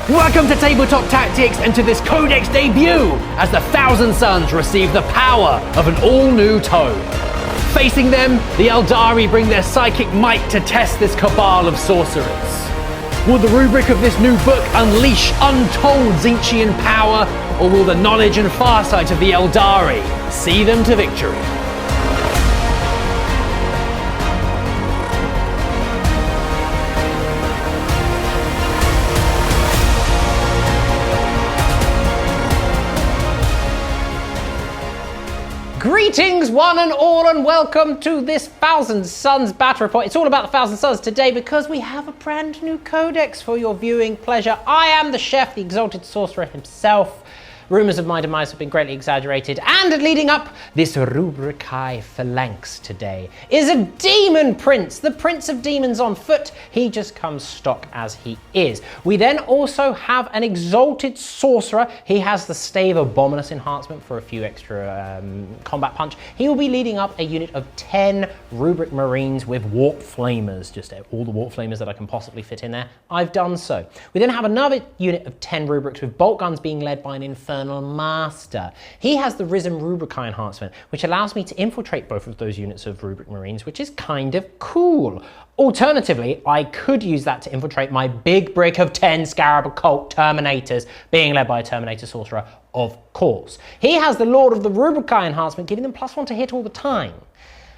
Welcome to Tabletop Tactics and to this Codex debut as the Thousand Sons receive the power of an all-new tome. Facing them, the Eldari bring their psychic might to test this cabal of sorcerers. Will the rubric of this new book unleash untold Tzeenchian power, or will the knowledge and farsight of the Eldari see them to victory? Greetings one and all, and welcome to this Thousand Sons battle report. It's all about the Thousand Sons today because we have a brand new codex for your viewing pleasure. I am the chef, the exalted sorcerer himself. Rumours of my demise have been greatly exaggerated, and leading up this Rubric Phalanx today is a demon prince, the prince of demons on foot. He just comes stock as he is. We then also have an exalted sorcerer. He has the Stave Abominus enhancement for a few extra combat punch. He will be leading up a unit of 10 Rubric Marines with Warp Flamers, just all the Warp Flamers that I can possibly fit in there. I've done so. We then have another unit of 10 Rubrics with bolt guns being led by an Infernal Master. He has the Risen Rubrici enhancement, which allows me to infiltrate both of those units of Rubric Marines, which is kind of cool. Alternatively, I could use that to infiltrate my big brick of 10 Scarab Occult Terminators, being led by a Terminator Sorcerer, of course. He has the Lord of the Rubrici enhancement, giving them +1 to hit all the time,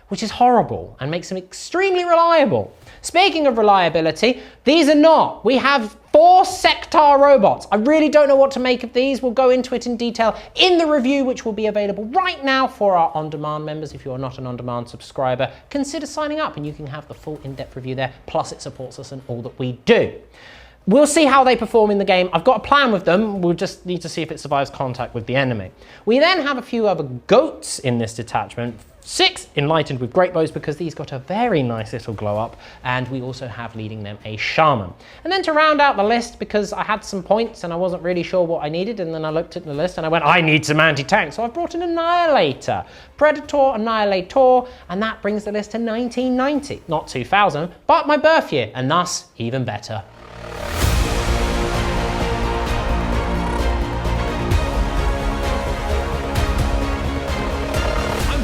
which is horrible and makes them extremely reliable. Speaking of reliability, these are not. We have 4 Sekhetar Robots. I really don't know what to make of these. We'll go into it in detail in the review, which will be available right now for our on-demand members. If you are not an on-demand subscriber, consider signing up and you can have the full in-depth review there. Plus it supports us in all that we do. We'll see how they perform in the game. I've got a plan with them. We'll just need to see if it survives contact with the enemy. We then have a few other goats in this detachment. 6 enlightened with great bows because these got a very nice little glow up, and we also have leading them a shaman. And then to round out the list, because I had some points and I wasn't really sure what I needed, and then I looked at the list and I went, I need some anti-tank, so I've brought an Annihilator, Predator, Annihilator, and that brings the list to 1990, not 2000, but my birth year, and thus even better.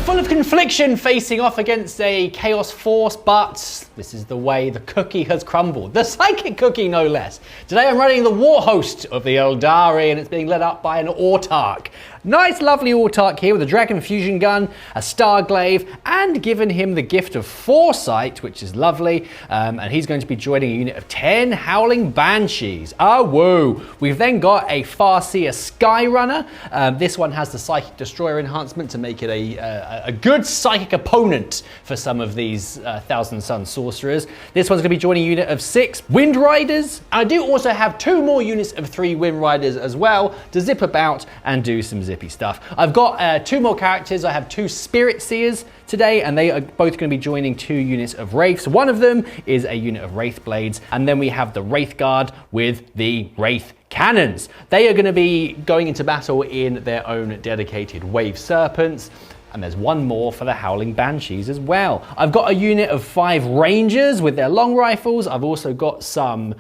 Full of confliction, facing off against a chaos force, but this is the way the cookie has crumbled. The psychic cookie, no less. Today I'm running the war host of the Eldari, and it's being led up by an autarch. Nice, lovely autarch here with a dragon fusion gun, a star glaive, and given him the gift of foresight, which is lovely. And he's going to be joining a unit of 10 howling banshees. Oh, whoa. We've then got a Farseer Skyrunner. This one has the psychic destroyer enhancement to make it a good psychic opponent for some of these Thousand Sons sorcerers. This one's going to be joining a unit of 6 Wind Riders. I do also have 2 more units of 3 Wind Riders as well to zip about and do some zippy stuff. I've got 2 more characters. I have 2 Spirit Seers today, and they are both going to be joining 2 units of Wraiths. One of them is a unit of Wraith Blades, and then we have the Wraith Guard with the Wraith Cannons. They are going to be going into battle in their own dedicated Wave Serpents. And there's 1 more for the Howling Banshees as well. I've got a unit of 5 Rangers with their long rifles. I've also got some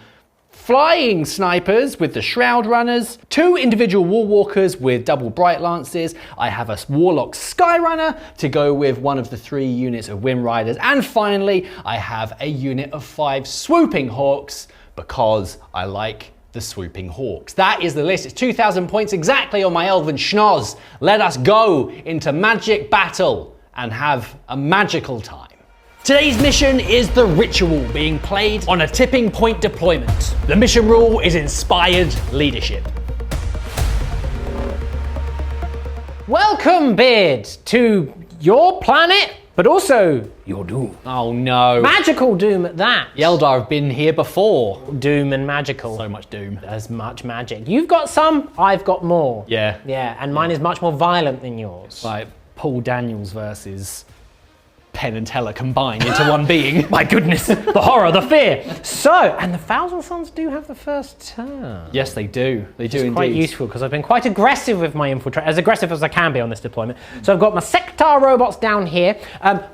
flying snipers with the Shroud Runners, 2 individual War Walkers with double Bright Lances. I have a Warlock Skyrunner to go with one of the 3 units of Wind Riders. And finally, I have a unit of 5 Swooping Hawks because I like the Swooping Hawks. That is the list. It's 2,000 points exactly on my elven schnoz. Let us go into magic battle and have a magical time. Today's mission is the Ritual, being played on a tipping point deployment. The mission rule is Inspired Leadership. Welcome, Beard, to your planet, but also your doom. Oh no. Magical doom at that. The Eldar have been here before. Doom and magical. So much doom. As much magic. You've got some, I've got more. Yeah. Yeah, and mine is much more violent than yours. Like Paul Daniels versus Penn and Teller combined into one being. My goodness, the horror, the fear. So, and the Thousand Sons do have the first turn. Yes, they do. They do It's indeed. quite useful because I've been quite aggressive with my infiltrate, as aggressive as I can be on this deployment. So I've got my Sekhetar Robots down here.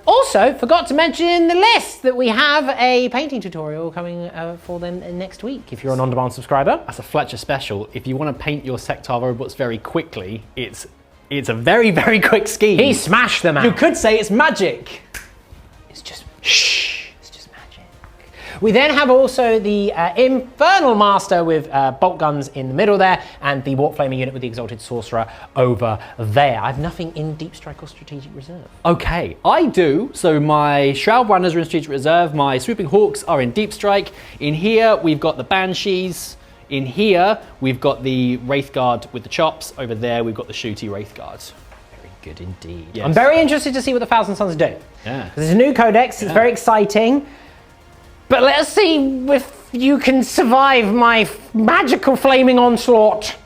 Also, forgot to mention in the list that we have a painting tutorial coming for them next week. If you're an on-demand subscriber, That's a Fletcher special. If you want to paint your Sekhetar Robots very quickly, it's a very, very quick scheme. he smashed them out. You could say it's magic. It's just shh. It's just magic. We then have also the Infernal Master with bolt guns in the middle there, and the Warp Flamer unit with the Exalted Sorcerer over there. I have nothing in Deep Strike or Strategic Reserve. Okay, I do. So my Shroud Runners are in Strategic Reserve, my Swooping Hawks are in Deep Strike. In here, we've got the Banshees. In here, we've got the Wraith Guard with the chops. Over there, we've got the Shooty Wraith Guard. Very good indeed. Yes. I'm very interested to see what the Thousand Sons do. Yeah. There's a new codex, it's very exciting. But let's see if you can survive my magical flaming onslaught.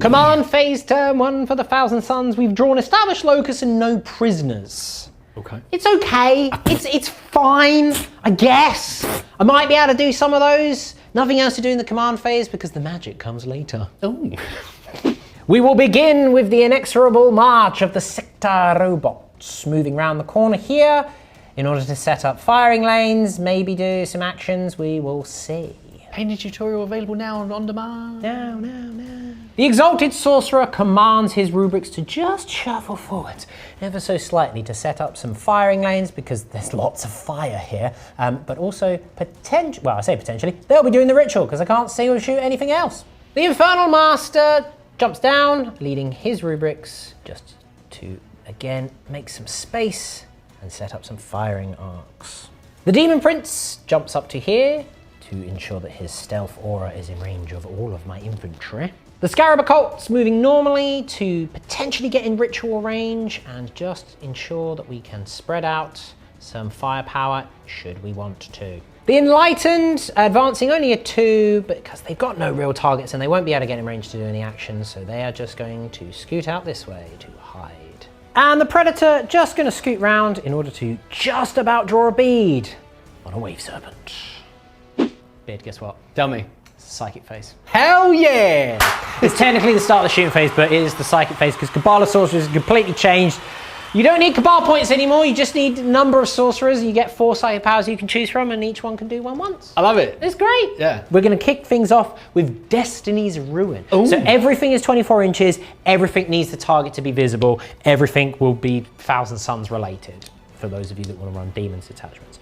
Command phase turn 1 for the Thousand Sons. We've drawn established locus and no prisoners. Okay. It's okay. It's fine, I guess. I might be able to do some of those. Nothing else to do in the command phase because the magic comes later. Oh. We will begin with the inexorable march of the Sekhetar Robots, moving around the corner here in order to set up firing lanes, maybe do some actions, we will see. Painting tutorial available now on demand. No. The Exalted Sorcerer commands his rubrics to just shuffle forward ever so slightly to set up some firing lanes because there's lots of fire here, but also I say potentially, they'll be doing the ritual because I can't see or shoot anything else. The Infernal Master jumps down, leading his rubrics just to, again, make some space and set up some firing arcs. The Demon Prince jumps up to here to ensure that his stealth aura is in range of all of my infantry. The Scarab Occult's moving normally to potentially get in ritual range and just ensure that we can spread out some firepower should we want to. The Enlightened advancing only a 2 because they've got no real targets and they won't be able to get in range to do any actions, so they are just going to scoot out this way to hide. And the Predator just going to scoot round in order to just about draw a bead on a Wave Serpent. Beard, guess what? Tell me. Psychic phase. Hell yeah! It's technically the start of the shooting phase, but it is the psychic phase because Cabal of Sorcerers is completely changed. You don't need Cabal points anymore, you just need a number of sorcerers. You get 4 psychic powers you can choose from and each one can do one once. I love it. It's great. Yeah. We're going to kick things off with Destiny's Ruin. Ooh. So everything is 24 inches, everything needs the target to be visible, everything will be Thousand Sons related, for those of you that want to run Demons attachments.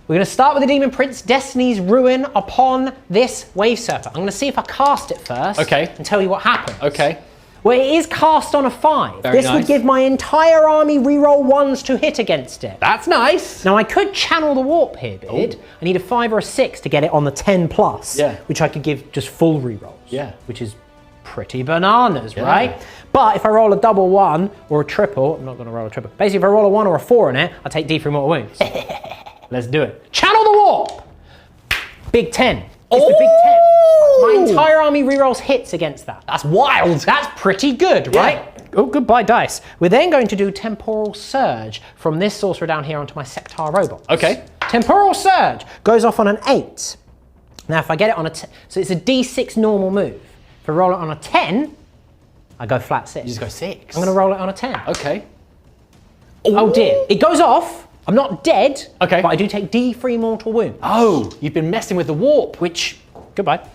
We're going to start with the Demon Prince, Destiny's Ruin, upon this Wave Serpent. I'm going to see if I cast it first. Okay. And tell you what happens. Okay. Well, it is cast on a 5. Very this nice. would give my entire army reroll 1s to hit against it. That's nice. Now I could channel the warp here, Beard. I need a 5 or a 6 to get it on the 10 plus, Yeah. which I could give just full rerolls. Yeah. Which is pretty bananas, Yeah. right? But if I roll a double 1 or a triple, I'm not going to roll a triple. Basically, if I roll a 1 or a 4 in it, I take D3 mortal wounds. Let's do it. Channel the warp. Big 10. It's the big 10. My entire army rerolls hits against that. That's wild. That's pretty good, right? Oh, goodbye, dice. We're then going to do Temporal Surge from this sorcerer down here onto my Sekhetar Robots. Okay. Temporal Surge goes off on an 8. Now, if I get it on a 10, so it's a D6 normal move. If I roll it on a 10, I go flat 6. You just go 6. I'm going to roll it on a 10. Okay. Oh dear. It goes off. I'm not dead, Okay. but I do take D3 mortal wounds. Oh, you've been messing with the warp. Which, goodbye,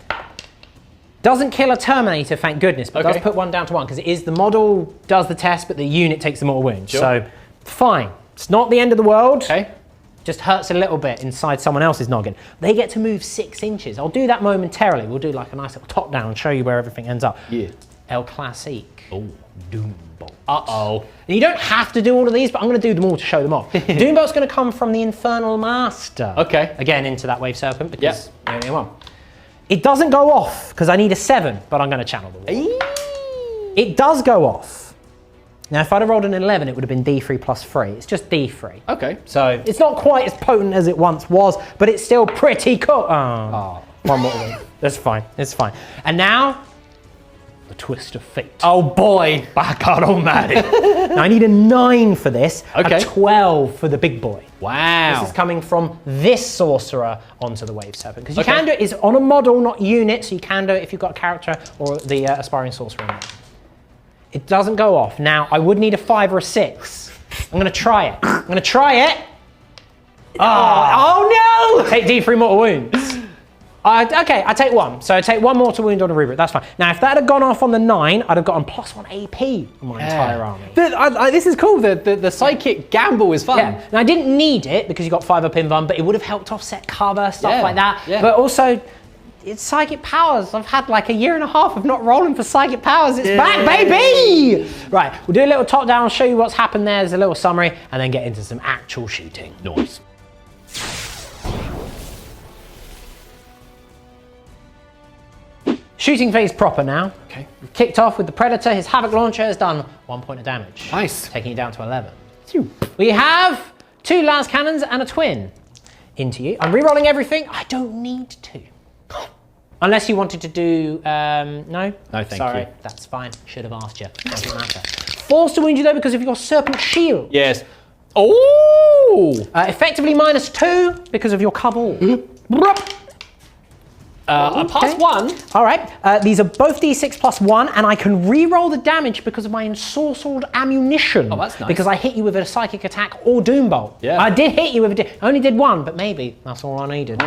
doesn't kill a Terminator, thank goodness, but Okay. does put 1 down to 1, because it is the model does the test, but the unit takes the mortal wounds. Sure. So, fine. It's not the end of the world. Okay. Just hurts a little bit inside someone else's noggin. They get to move 6 inches. I'll do that momentarily. We'll do like a nice little top down and show you where everything ends up. Yeah. El Classique. Oh. Doombolt. Uh-oh. And you don't have to do all of these, but I'm going to do them all to show them off. Doombolt's going to come from the Infernal Master. Okay. Again, into that Wave Serpent, because Yep. you only one. It doesn't go off, because I need a 7, but I'm going to channel the warp. It does go off. Now, if I'd have rolled an 11, it would have been D3 plus 3. It's just D3. Okay. So it's not quite as potent as it once was, but it's still pretty cool. Oh. One more win. That's fine. It's fine. And now, the twist of fate. Oh boy. Back out on that. Now I need a 9 for this, Okay. a 12 for the big boy. Wow. This is coming from this sorcerer onto the Wave Serpent. Because you Okay. can do it, it's on a model, not unit, so you can do it if you've got a character or the aspiring sorcerer in there. It doesn't go off. Now, I would need a 5 or a 6. I'm gonna try it. I'm gonna try it. Oh no! Take D3 mortal wounds. Okay, I take 1. So I take 1 mortal wound on a rubric, that's fine. Now, if that had gone off on the 9, I'd have gotten +1 AP on my entire army. This is cool. The psychic gamble is fun. Yeah. Now I didn't need it because you got 5 up in Vun, but it would have helped offset cover, stuff Yeah, like that. yeah. But also, it's psychic powers. I've had like a year and a half of not rolling for psychic powers. It's back, baby! Right, we'll do a little top down, show you what's happened there. There's a little summary, and then get into some actual shooting. Nice. Shooting phase proper now. Okay. We've kicked off with the Predator. His Havoc Launcher has done 1 point of damage. Nice. Taking it down to 11. We have 2 lance cannons and a twin. Into you. I'm re-rolling everything. I don't need to. Unless you wanted to do, no? No, thank Sorry, you. that's fine. Should have asked you. Doesn't matter. Forced to wound you though because of your Serpent Shield. Yes. Oh! Effectively -2 because of your Cabal. +1. All right, these are both D6 +1, and I can re-roll the damage because of my ensorcelled ammunition. Oh, that's nice. Because I hit you with a psychic attack or doom bolt. Yeah. I did hit you with I only did 1, but maybe that's all I needed.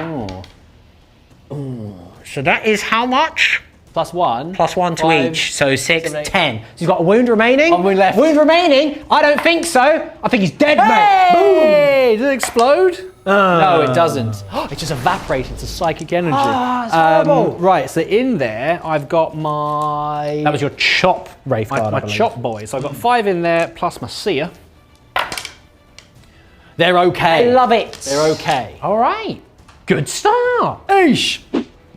So that is how much? +1. +1 to 5, each, so 6, 7, 8. 10. So you've got a wound remaining. 1 wound left. Wound remaining? I don't think so. I think he's dead, mate. Hey! Does it explode? No, it doesn't. It just evaporates into psychic energy. It's horrible. Right, so in there, I've got my... That was your chop, Wraith Guard, I my believe. chop boy. So I've got 5 in there, plus my seer. They're okay. I love it. They're okay. All right. Good start. Eesh!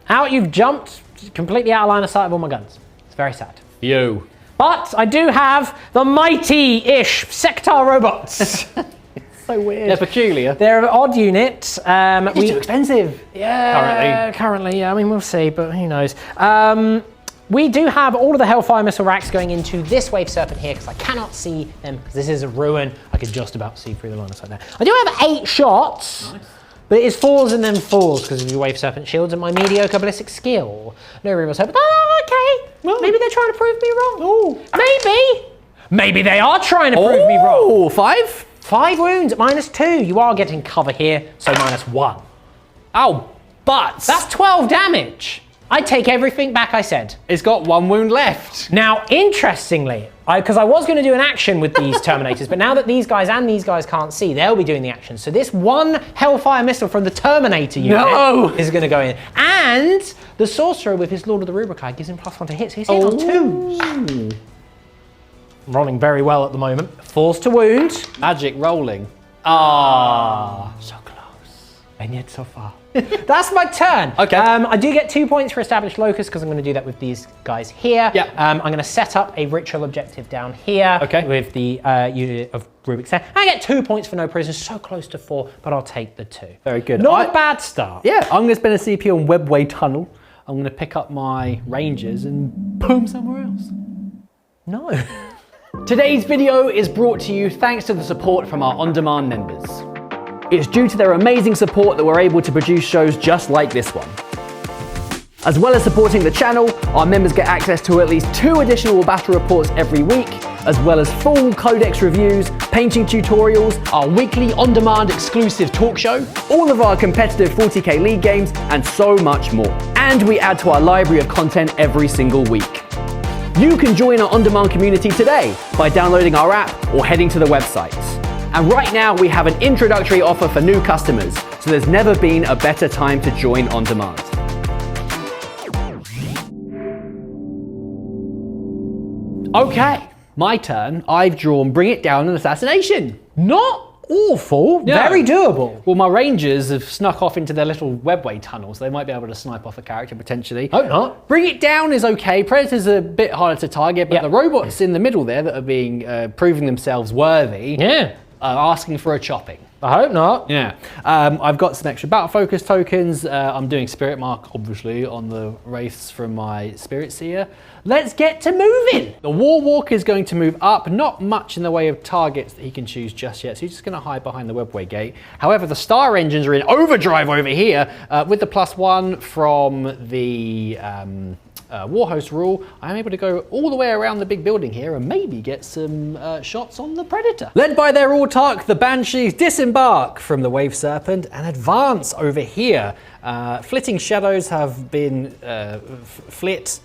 Out you've jumped, completely out of line of sight of all my guns. It's very sad. You. But I do have the mighty-ish Sekhetar Robots. So weird. They're peculiar. They're an odd unit. It's too expensive. Yeah, currently, yeah. I mean, we'll see, but who knows. We do have all of the Hellfire missile racks going into this Wave Serpent here because I cannot see them because this is a ruin. I could just about see through the line of sight there. I do have 8 shots. Nice. But it is 4s and then 4s because of your Wave Serpent shields and my mediocre ballistic skill. No reroll hope. Oh, okay. Well, maybe they're trying to prove me wrong. Oh, maybe. Maybe they are trying to prove me wrong. Oh, 5? 5 wounds at -2. You are getting cover here, so -1. Oh, but That's 12 damage. I take everything back I said. it's got 1 wound left. Now, interestingly, because I was going to do an action with these Terminators, but now that these guys and these guys can't see, they'll be doing the action. So this 1 Hellfire missile from the Terminator unit is going to go in. And the Sorcerer with his Lord of the Rubric gives him +1 to hit, so he's hitting on 2s. Rolling very well at the moment. Forced to wound. Magic rolling. Ah. So close. And yet so far. That's my turn. Okay. I do get 2 points for established locus because I'm going to do that with these guys here. Yeah. I'm going to set up a ritual objective down here with the unit of Rubik's Head. I get 2 points for no prisoners, so close to 4, but I'll take the 2. Very good. Not a bad start. Yeah, I'm going to spend a CP on Webway Tunnel. I'm going to pick up my Rangers and put them somewhere else. No. Today's video is brought to you thanks to the support from our on-demand members. It's due to their amazing support that we're able to produce shows just like this one. As well as supporting the channel, our members get access to at least 2 additional battle reports every week, as well as full codex reviews, painting tutorials, our weekly on-demand exclusive talk show, all of our competitive 40k league games, and so much more. And we add to our library of content every single week. You can join our on-demand community today by downloading our app or heading to the website. And right now we have an introductory offer for new customers, so there's never been a better time to join on demand. Okay, my turn. I've drawn Bring It Down an Assassination. Not awful. No. Very doable. Well, my Rangers have snuck off into their little webway tunnels. They might be able to snipe off a character potentially. Hope not. Bring It Down is okay. Predators are a bit harder to target, but the robots in the middle there that are being proving themselves worthy Yeah. are asking for a chopping. I hope not. Yeah. I've got some extra battle focus tokens. I'm doing spirit mark, obviously, on the wraiths from my spirit seer. Let's get to moving. The war walker is going to move up. Not much in the way of targets that he can choose just yet, so he's just going to hide behind the webway gate. However, the star engines are in overdrive over here with the +1 from the Warhost rule. I'm able to go all the way around the big building here and maybe get some shots on the Predator. Led by their autarch, the Banshees disembark from the Wave Serpent and advance over here. Flitting shadows have been flit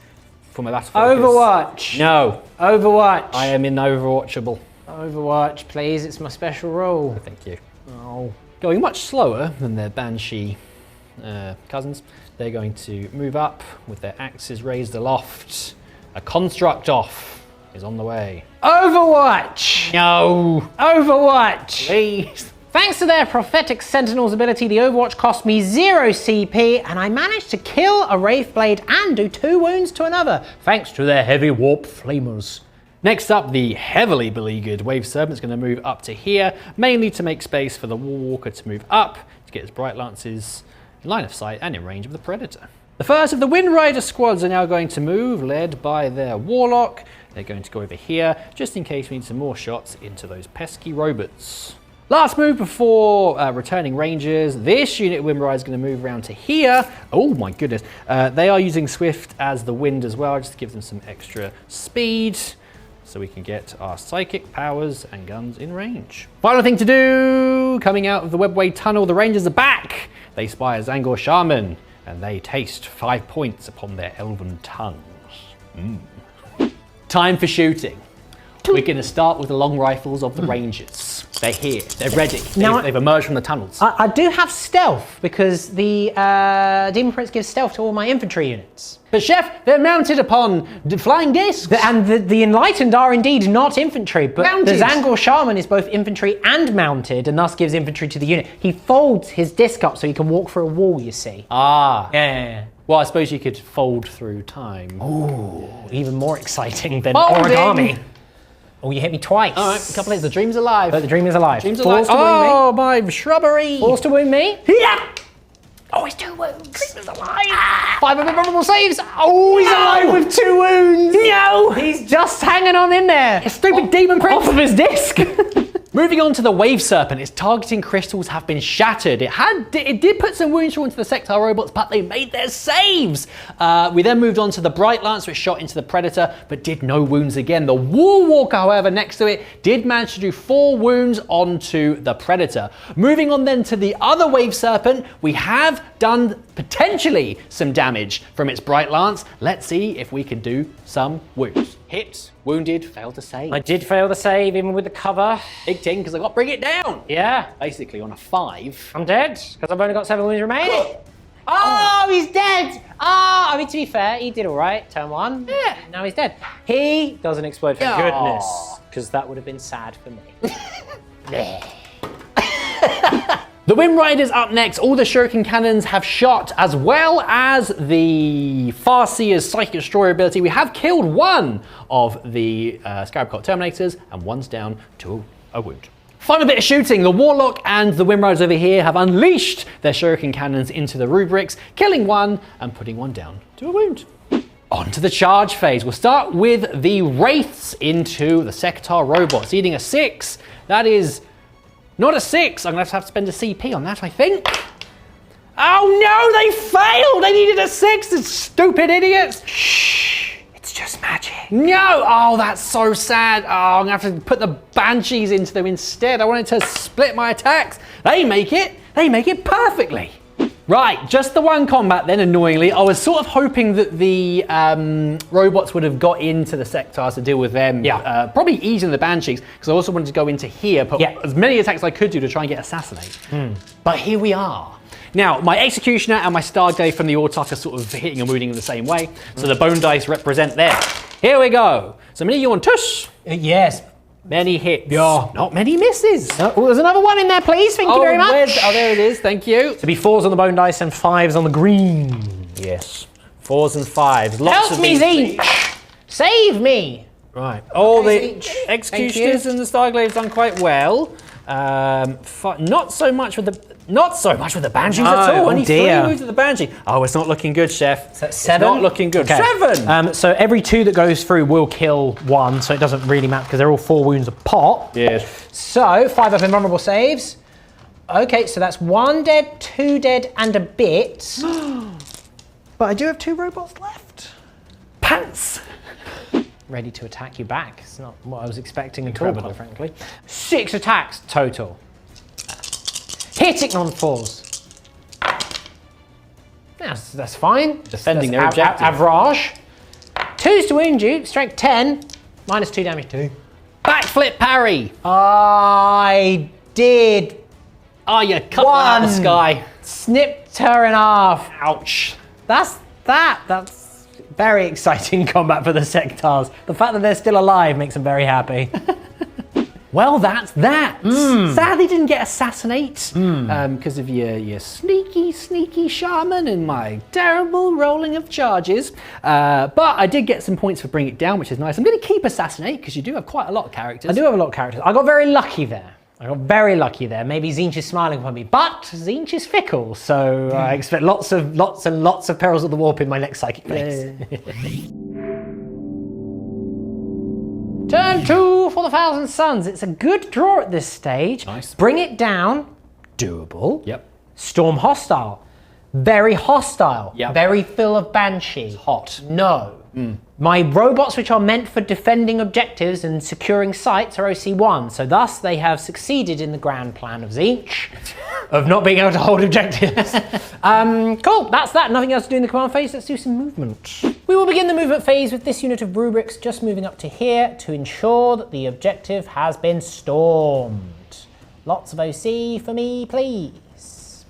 for my battle focus. Overwatch. No. Overwatch. I am in Overwatchable. Overwatch, please. It's my special rule. Thank you. Oh. Going much slower than their Banshee cousins. They're going to move up with their axes raised aloft. A construct off is on the way. Overwatch! No! Overwatch! Please! Thanks to their prophetic sentinel's ability, the Overwatch cost me 0 CP, and I managed to kill a Wraith Blade and do 2 wounds to another, thanks to their heavy warp flamers. Next up, the heavily beleaguered Wave Serpent is going to move up to here, mainly to make space for the War Walker to move up, to get his Bright Lances in line of sight and in range of the Predator. The first of the Wind Rider squads are now going to move, led by their Warlock. They're going to go over here, just in case we need some more shots into those pesky robots. Last move before returning Rangers. This unit of Wind Rider is going to move around to here. Oh my goodness. They are using Swift as the wind as well, just to give them some extra speed, so we can get our psychic powers and guns in range. Final thing to do, coming out of the webway tunnel, the Rangers are back. They spy a Zangor Shaman, and they taste 5 points upon their elven tongues. Time for shooting. We're going to start with the long rifles of the Rangers. They're here, they're ready. They've emerged from the tunnels. I do have stealth, because the Demon Prince gives stealth to all my infantry units. But Chef, they're mounted upon flying discs. And the Enlightened are indeed not infantry, but Mounted. the Zangor Shaman is both infantry and mounted, and thus gives infantry to the unit. He folds his disc up so he can walk through a wall, you see. Ah. Yeah. Well, I suppose you could fold through time. Ooh, even more exciting than Folding. origami. Oh, you hit me twice. All right, a couple of the dream's alive. But the dream is alive. Dream's Forced alive. to wound me. Oh, my shrubbery. Forced to wound me. Yeah. Oh, he's 2 wounds. Dream is alive. 5 unmemorable saves. Oh, he's alive with 2 wounds. No. He's just hanging on in there. A stupid demon prince. Off of his disc. Moving on to the Wave Serpent, its targeting crystals have been shattered. It did put some wounds through into the Sekhetar Robots, but they made their saves. We then moved on to the Bright Lance, which shot into the Predator, but did no wounds again. The War Walker, however, next to it, did manage to do 4 wounds onto the Predator. Moving on then to the other Wave Serpent, we have done potentially some damage from its Bright Lance. Let's see if we can do some wounds. Hit, wounded, failed to save. I did fail the save, even with the cover. Big ting, because I got to bring it down. Yeah. Basically on a 5. I'm dead, because I've only got 7 wounds remaining. Oh, he's dead. I mean, to be fair, he did all right, turn 1. Yeah. Now he's dead. He doesn't explode, for Aw. goodness, because that would have been sad for me. The Wind Rider's up next. All the Shuriken Cannons have shot, as well as the Farseer's Psychic Destroyer ability. We have killed 1 of the Scarab Cult Terminators, and 1's down to a wound. Final bit of shooting. The Warlock and the Wind Riders over here have unleashed their Shuriken Cannons into the Rubrics, killing 1 and putting 1 down to a wound. On to the charge phase. We'll start with the Wraiths into the Sekhetar Robots, eating a 6. That is not a 6. I'm going to have to spend a CP on that, I think. Oh no, they failed! They needed a 6, the stupid idiots! Shh, it's just magic. No! Oh, that's so sad. Oh, I'm going to have to put the Banshees into them instead. I wanted to split my attacks. They make it. They make it perfectly. Right, just the 1 combat then, annoyingly. I was sort of hoping that the robots would have got into the Sekhetars to deal with them. Yeah. Probably easing the Banshees, because I also wanted to go into here, put as many attacks as I could do to try and get Assassinate. But here we are. Now, my Executioner and my Starglade from the Autarch are sort of hitting and wounding in the same way, so the bone dice represent them. Here we go. So many you want tush. Yes. Many hits. Yeah. Not many misses. Oh, there's another 1 in there, please. Thank you very much. Oh, there it is. Thank you. To be 4s on the bone dice and 5s on the green. Yes. 4s and 5s. Lots Help of me, these. Tzeench. Save me. Right. Oh, Okay, the Tzeench. Executioners and the Starglade have done quite well. Not so much with the banshees No, at all. oh Only dear. 3 wounds with the banshee. Oh, it's not looking good, Chef. So 7? It's not looking good. Okay. 7. So every 2 that goes through will kill 1, so it doesn't really matter because they're all 4 wounds a pot. Yes. So 5 up invulnerable saves. Okay, so that's 1 dead, 2 dead, and a bit. But I do have 2 robots left. Pants. Ready to attack you back. It's not what I was expecting at all, quite frankly. 6 attacks total. Hitting on 4s. That's fine. Defending That's their objective. Average. 2s to wound you, strength 10, minus 2 damage 2. Backflip parry. I did. Oh, you cut that out of the sky. Snipped her in half. Ouch. That's very exciting combat for the Sekhetars. The fact that they're still alive makes them very happy. Well, that's that. Sadly, didn't get assassinate because of your sneaky shaman and my terrible rolling of charges. But I did get some points for Bring It Down, which is nice. I'm going to keep assassinate because you do have quite a lot of characters. I do have a lot of characters. I got very lucky there. Maybe Tzeench is smiling upon me, but Tzeench is fickle, so I expect lots and lots of perils of the warp in my next psychic phase. Turn 2 for the Thousand Suns. It's a good draw at this stage. Nice. Bring It Down, doable. Yep. Storm hostile, very hostile. Yep. Very full of banshee. Hot. No. My robots, which are meant for defending objectives and securing sites, are OC1, so thus they have succeeded in the grand plan of Tzeench of not being able to hold objectives. Cool, that's that. Nothing else to do in the command phase. Let's do some movement. We will begin the movement phase with this unit of rubrics just moving up to here to ensure that the objective has been stormed. Lots of OC for me, please.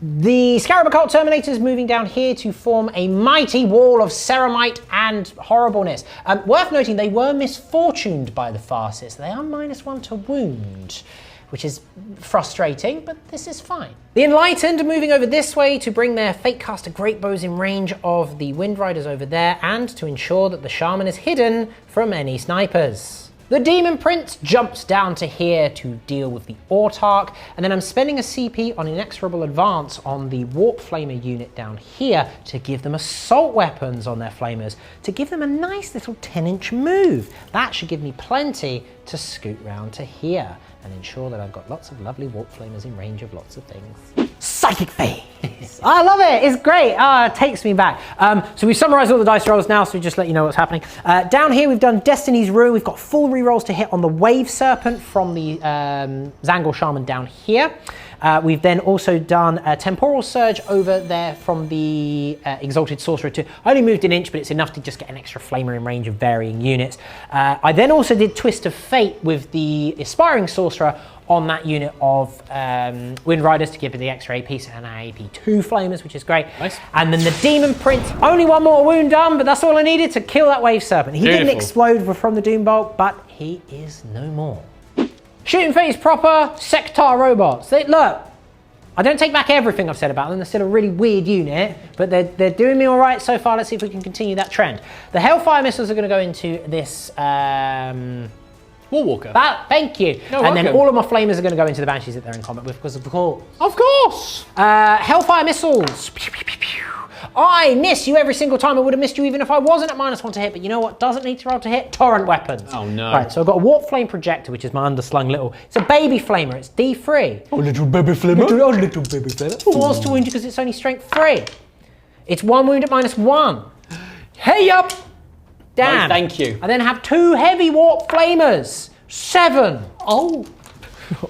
The Scarab Occult Terminators moving down here to form a mighty wall of ceramite and horribleness. Worth noting, they were misfortuned by the Farsists. They are -1 to wound, which is frustrating, but this is fine. The Enlightened are moving over this way to bring their Fatecaster Greatbows in range of the Wind Riders over there and to ensure that the Shaman is hidden from any snipers. The Demon Prince jumps down to here to deal with the Autarch, and then I'm spending a CP on Inexorable Advance on the Warp Flamer unit down here to give them assault weapons on their flamers, to give them a nice little 10-inch move. That should give me plenty to scoot round to here and ensure that I've got lots of lovely Warp Flamers in range of lots of things. Psychic phase! I love it, it's great, it takes me back. So we've summarized all the dice rolls now, so we just let you know what's happening. Down here we've done Destiny's Rune, we've got full rerolls to hit on the Wave Serpent from the Zangor Shaman down here. We've then also done a Temporal Surge over there from the Exalted Sorcerer too. I only moved an inch, but it's enough to just get an extra flamer in range of varying units. I then also did Twist of Fate with the Aspiring Sorcerer on that unit of Wind Riders to give it the extra AP, so an AP 2 flamers, which is great. Nice. And then the Demon Prince, only 1 more wound done, but that's all I needed to kill that Wave Serpent. He didn't explode from the Doom Bolt, but he is no more. Shooting phase proper, Sekhetar Robots. Look, I don't take back everything I've said about them. They're still a really weird unit, but they're doing me all right so far. Let's see if we can continue that trend. The Hellfire missiles are going to go into this Warwalker. Thank you. You're and then welcome. all of my flamers are going to go into the banshees that they're in combat with, because of course. Of course. Hellfire missiles. Pew, pew, pew, pew. I miss you every single time. I would have missed you even if I wasn't at -1 to hit, but you know what doesn't need to roll to hit? Torrent weapons. Oh no. Right, so I've got a Warp Flame Projector, which is my underslung little, it's a baby flamer, it's D3. Oh, little baby flamer. Little baby flamer. 4s to wound you because it's only strength 3. It's 1 wound at -1. Hey up. Damn. No, thank you. I then have 2 heavy Warp Flamers. 7. Oh.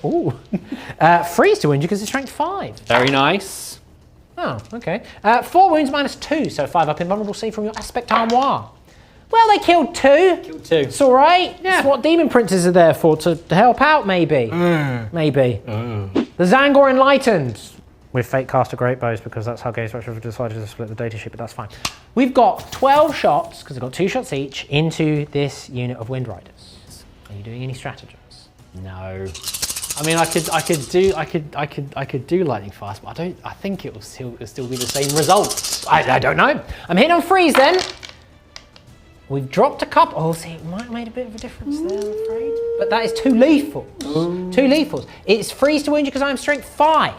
Ooh. 3s to wound you because it's strength 5. Very nice. Oh, okay. 4 wounds -2, so 5 up invulnerable save from your Aspect Armoire. Well, they killed 2. Killed 2. It's all right. Yeah. It's what Demon Princes are there for, to help out, maybe. Maybe. The Zangor Enlightened. With Fatecaster Greatbows, because that's how Gaze Fletcher decided to split the data sheet, but that's fine. We've got 12 shots, because I've got 2 shots each, into this unit of Wind Riders. Are you doing any stratagems? No. I mean, I could do lightning fast, but I think it'll still be the same result. I don't know. I'm hitting on freeze then. We've dropped a couple. Oh, see, it might have made a bit of a difference there, I'm afraid. But that is 2 lethals. 2 lethals. It's freeze to wound you because I'm strength 5.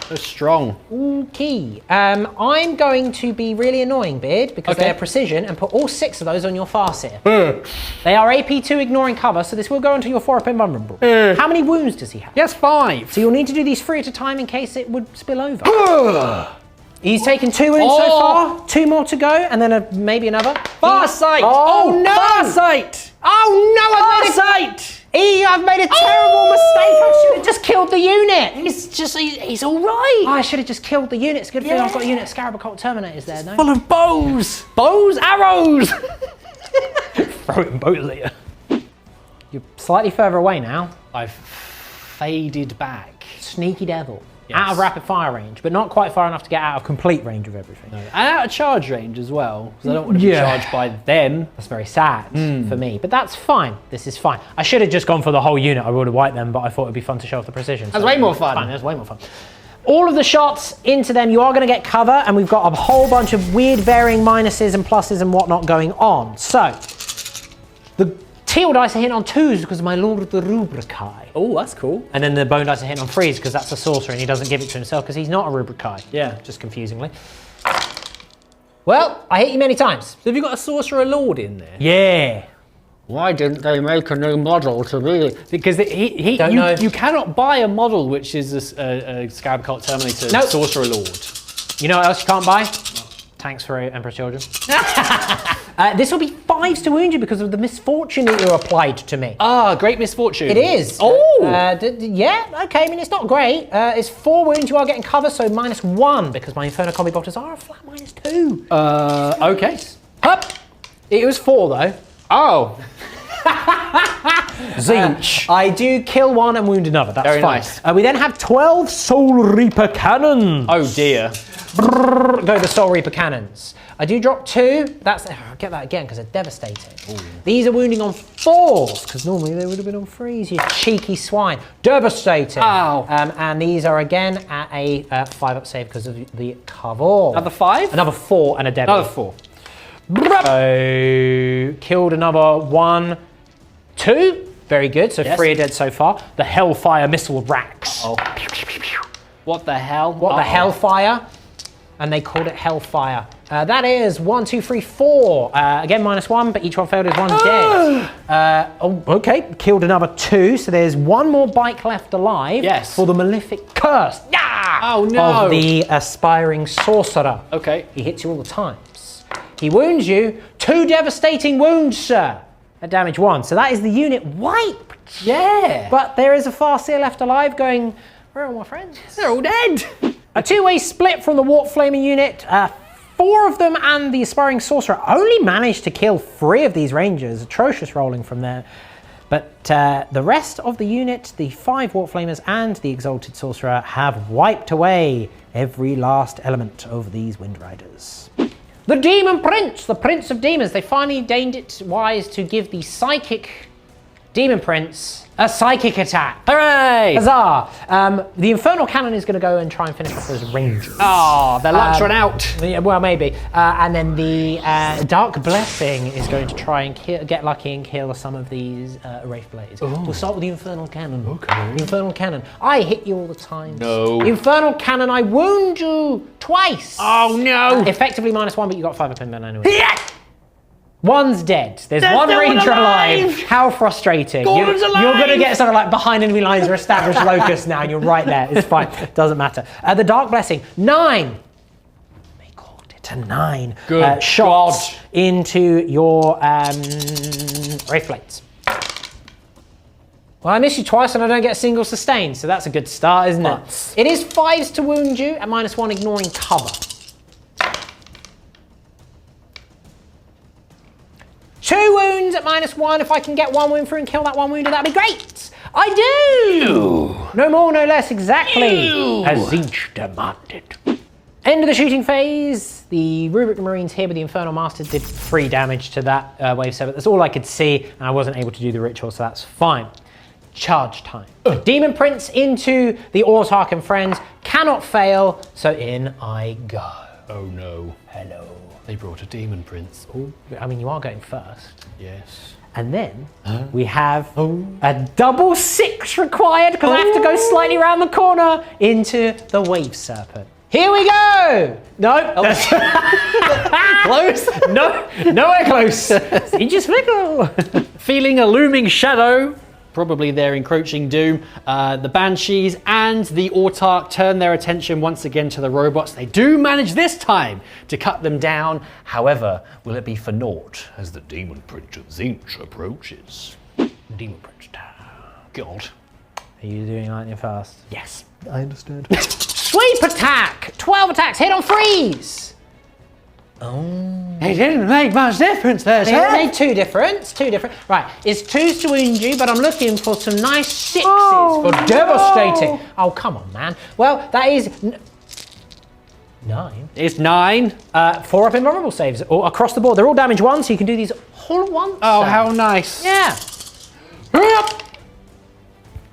So strong. Okay. I'm going to be really annoying, Beard, because they are precision, and put all 6 of those on your Farseer. They are AP2 ignoring cover, so this will go into your 4 up invulnerable. How many wounds does he have? Yes, 5. So you'll need to do these 3 at a time in case it would spill over. He's taken 2 wounds so far, 2 more to go, and then maybe another. Farsight! Oh no! Farsight! Oh no! I've made a terrible mistake. I should have just killed the unit. He's all right. I should have just killed the unit. It's a good thing I've got a unit of Scarab Occult Terminators there, no? Full of bows! Bows, arrows! Throwing bows at you. You're slightly further away now. I've faded back. Sneaky devil. Yes. Out of rapid fire range, but not quite far enough to get out of complete range of everything. No. And out of charge range as well, because I don't want to be charged by them. That's very sad for me, but that's fine. This is fine. I should have just gone for the whole unit. I would have wiped them, but I thought it'd be fun to show off the precision. That's way more fun. That's way more fun. All of the shots into them, you are going to get cover, and we've got a whole bunch of weird varying minuses and pluses and whatnot going on. So, the teal dice are hitting on 2s because of my Lord of the Rubric. Oh, that's cool. And then the bone dice are hitting on 3s because that's a sorcerer and he doesn't give it to himself because he's not a Rubric. Yeah. Just confusingly. Well, I hit you many times. So have you got a sorcerer lord in there? Yeah. Why didn't they make a new model to really? Because you cannot buy a model which is a Scarab Occult Terminator sorcerer lord. You know what else you can't buy? Tanks for Emperor's Children. This will be 5s to wound you because of the misfortune that you applied to me. Ah, great misfortune. It is. Oh! Yeah, okay, I mean, it's not great. It's 4 wounds, you are getting cover, so -1 because my Inferno Combi Bolters are a flat -2. Okay. Hup! It was 4 though. Oh. Tzeench. I do kill 1 and wound another, that's Very fine. nice. We then have 12 Soul Reaper Cannons. Oh dear. Go the Soul Reaper Cannons. I do drop 2. I'll get that again because they're devastating. Ooh. These are wounding on 4s because normally they would have been on 3s. You cheeky swine. Devastating. Ow. And these are again at a 5-up save because of the cover. Another 5? Another 4 and a dev. Another 4. So killed another 1, 2. Very good. So 3 are dead so far. The Hellfire Missile Racks. Oh. What the hell? What the Hellfire? And they called it Hellfire. That is 1, 2, 3, 4. Again, -1, but each one failed as 1's dead. Okay. Killed another 2. So there's 1 more bike left alive. Yes. For the Malefic Curse. Oh no. Of the Aspiring Sorcerer. Okay. He hits you all the times. He wounds you. 2 devastating wounds, sir. At damage 1. So that is the unit wiped. Yeah. But there is a Farseer left alive going, where are all my friends? They're all dead. A 2-way split from the Warp Flaming unit. 4 of them and the Aspiring Sorcerer only managed to kill 3 of these Rangers. Atrocious rolling from there. But the rest of the unit, the 5 Warp Flamers and the Exalted Sorcerer, have wiped away every last element of these Wind Riders. The Demon Prince, the Prince of Demons. They finally deemed it wise to give the Psychic Demon Prince a psychic attack. Hooray! Huzzah! The Infernal Cannon is going to go and try and finish off those Rangers. Oh, their luck's run out. Yeah, well, maybe. And then the Dark Blessing is going to try and get lucky and kill some of these Wraith Blades. We'll start with the Infernal Cannon. Okay. The Infernal Cannon. I hit you all the time. No. Infernal Cannon, I wound you twice. Oh, no. Effectively -1, but you got 5 up in there anyway. Yeah! 1's dead. There's There's one no one Ranger alive. alive. How frustrating. Gordon's alive. You're going to get sort of like behind enemy lines or established locus now, and you're right there. It's fine. Doesn't matter. The Dark Blessing. 9. They called it a 9. Good shots into your Wraith Blades. Well, I miss you twice and I don't get a single sustain, so that's a good start, isn't it? It is 5s to wound you at -1, ignoring cover. 2 wounds at -1. If I can get 1 wound through and kill that 1 wounder, that'd be great. I do. No more, no less, exactly as Tzeench demanded. End of the shooting phase. The Rubric Marines here with the Infernal Master did 3 damage to that wave 7. That's all I could see, and I wasn't able to do the ritual, so that's fine. Charge time. Demon Prince into the Autarch and friends. Cannot fail, so in I go. Oh no. Hello. They brought a demon prince. Oh, I mean, you are going first. Yes. And then we have a double 6 required because I have to go slightly around the corner into the wave serpent. Here we go! No, close. No, nowhere close. Just flickle. Feeling a looming shadow, probably their encroaching doom, the Banshees and the Autarch turn their attention once again to the robots. They do manage this time to cut them down. However, will it be for naught as the Demon Prince of Tzeench approaches? Demon Prince down. God. Are you doing lightning fast? Yes. I understood. Sweep attack! 12 attacks, hit on freeze! Oh. It didn't make much difference there, They made two different. Right, it's 2s to wound you, but I'm looking for some nice 6s for devastating. Oh, come on, man. Well, that is 9. It's 9. 4 up invulnerable saves all across the board. They're all damage 1, so you can do these all at once. Oh, how nice. Yeah.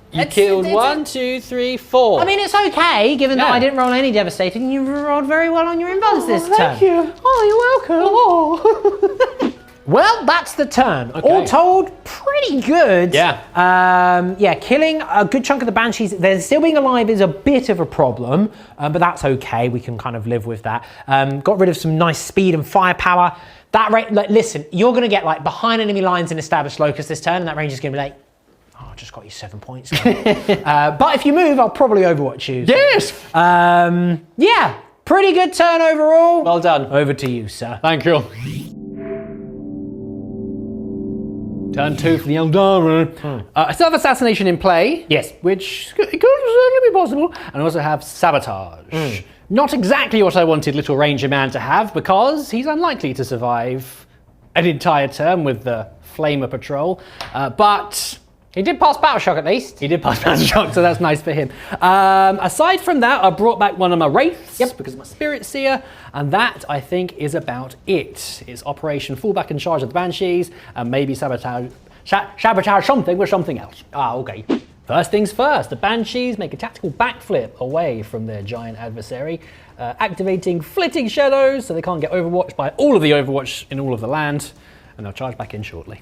You killed 1, 2, 3, 4. I mean, it's okay, given that I didn't roll any devastating. You rolled very well on your invulns this turn. Thank you. Oh, you're welcome. Oh. Well, that's the turn. Okay. All told, pretty good. Yeah. Yeah, killing a good chunk of the Banshees. They're still being alive is a bit of a problem, but that's okay. We can kind of live with that. Got rid of some nice speed and firepower. That rate, like, listen, you're going to get like behind enemy lines in established locus this turn, and that range is going to be like, oh, I just got you 7 points. But if you move, I'll probably overwatch you. So. Yes. Yeah, pretty good turn overall. Well done. Over to you, sir. Thank you. Turn 2 for the Eldari. I still have Assassination in play. Yes. Which could certainly be possible. And I also have Sabotage. Not exactly what I wanted Little Ranger Man to have, because he's unlikely to survive an entire turn with the Flamer Patrol. But he did pass Battle Shock at least. he did pass Battle Shock, so that's nice for him. Aside from that, I brought back one of my Wraiths because of my Spirit Seer, and that, I think, is about it. It's Operation Fallback and Charge of the Banshees, and maybe sabotage something with something else. Ah, okay. First things first, the Banshees make a tactical backflip away from their giant adversary, activating Flitting Shadows so they can't get overwatched by all of the Overwatch in all of the land, and they'll charge back in shortly.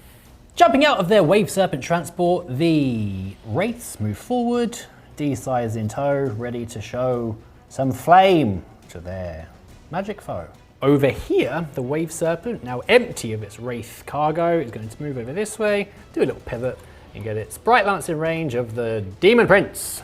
Jumping out of their Wave Serpent transport, the Wraiths move forward, D-size in tow, ready to show some flame to their magic foe. Over here, the Wave Serpent, now empty of its Wraith cargo, is going to move over this way, do a little pivot, and get its Bright Lance in range of the Demon Prince.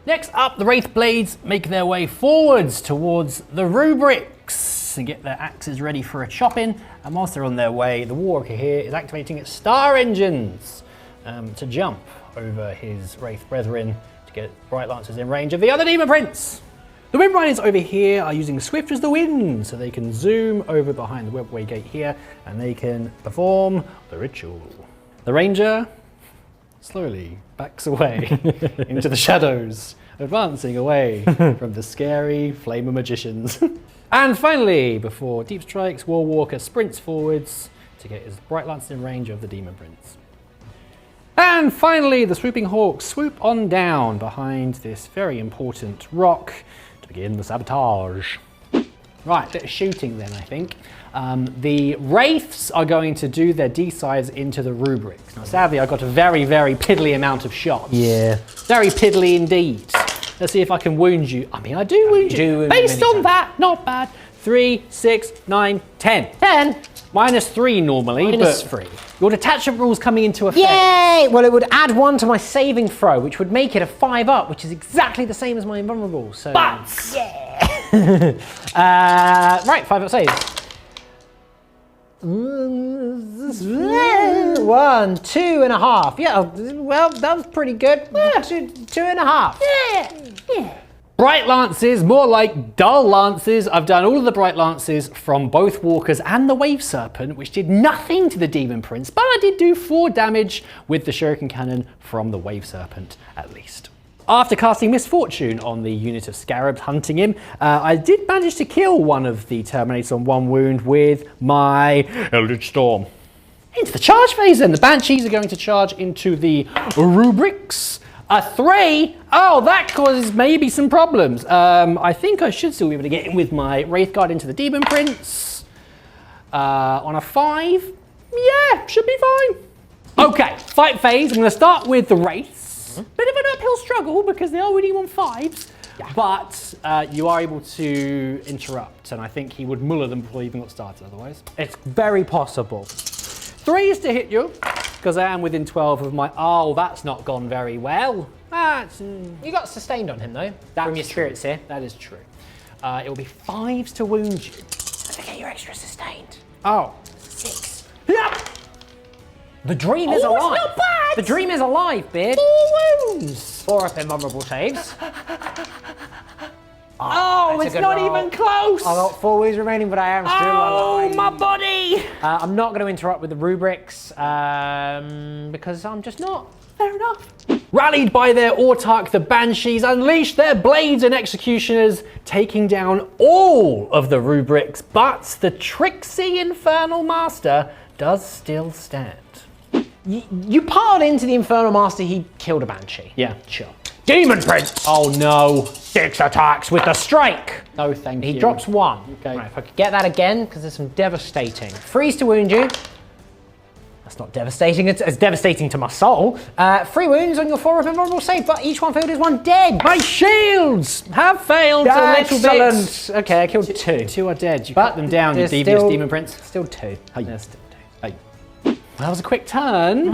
Next up, the Wraith Blades make their way forwards towards the Rubrics and get their axes ready for a chop-in. And whilst they're on their way, the Warwalker here is activating its Star Engines to jump over his Wraith Brethren to get Bright Lancers in range of the other Demon Prince. The Wind Riders over here are using Swift as the Wind, so they can zoom over behind the Webway Gate here and they can perform the ritual. The Ranger slowly backs away into the shadows, advancing away from the scary Flamer Magicians. And finally, before Deep Strikes, Warwalker sprints forwards to get his Bright Lance in range of the Demon Prince. And finally, the Swooping Hawks swoop on down behind this very important rock to begin the sabotage. Right, bit of shooting then, I think. The Wraiths are going to do their D-sides into the Rubrics. Now, sadly, I got a very, very piddly amount of shots. Yeah. Very piddly indeed. Let's see if I can wound you. I mean, I do wound you. Based on that, not bad. 3, 6, 9, 10. 10. -3 normally, Minus but 3. your detachment rule's coming into effect. Yay! Well, it would add 1 to my saving throw, which would make it a 5 up, which is exactly the same as my invulnerable. So, But yeah. Right, 5 up saves. 1, 2.5. Yeah, well, that was pretty good. 2.5. Yeah. Bright Lances, more like dull Lances. I've done all of the Bright Lances from both Walkers and the Wave Serpent, which did nothing to the Demon Prince, but I did do 4 damage with the Shuriken Cannon from the Wave Serpent, at least. After casting Misfortune on the unit of Scarabs hunting him, I did manage to kill one of the Terminators on 1 wound with my Eldritch Storm. Into the charge phase then. The Banshees are going to charge into the Rubrics. A 3? Oh, that causes maybe some problems. I think I should still be able to get in with my Wraith Guard into the Demon Prince. On a 5? Yeah, should be fine. Okay, fight phase. I'm going to start with the Wraiths. Bit of an uphill struggle because they are winning on 5s. Yeah. But you are able to interrupt, and I think he would muller them before he even got started otherwise. It's very possible. 3s to hit you, because I am within 12 of my... Oh, that's not gone very well. You got sustained on him, though, from your spirits here. That is true. It will be 5s to wound you. Okay, you're extra sustained. Oh. 6. Yep. The dream is alive. Not bad. The dream is alive, Beard. 4 wounds. 4 up invulnerable saves. Oh, it's not even close. I've got 4 wounds remaining, but I am still alive. Oh, my body. I'm not going to interrupt with the rubrics because I'm just not. Fair enough. Rallied by their autarch, the Banshees unleash their blades and executioners, taking down all of the rubrics, but the tricksy Infernal Master does still stand. You piled into the Infernal Master, he killed a Banshee. Yeah, sure. Demon Prince! Oh no. 6 attacks with the strike! No, thank you. He drops 1. Okay. Right, if I could get that again, because there's some devastating. Freeze to wound you. That's not devastating, it's devastating to my soul. 3 wounds on your 4 of invulnerable save, but each one failed is 1 dead. My shields have failed a little bit. Excellent. Okay, I killed 2. 2 are dead. You cut them down, you devious Demon Prince. Still 2. Hey. There's still 2. Hey. Well, that was a quick turn.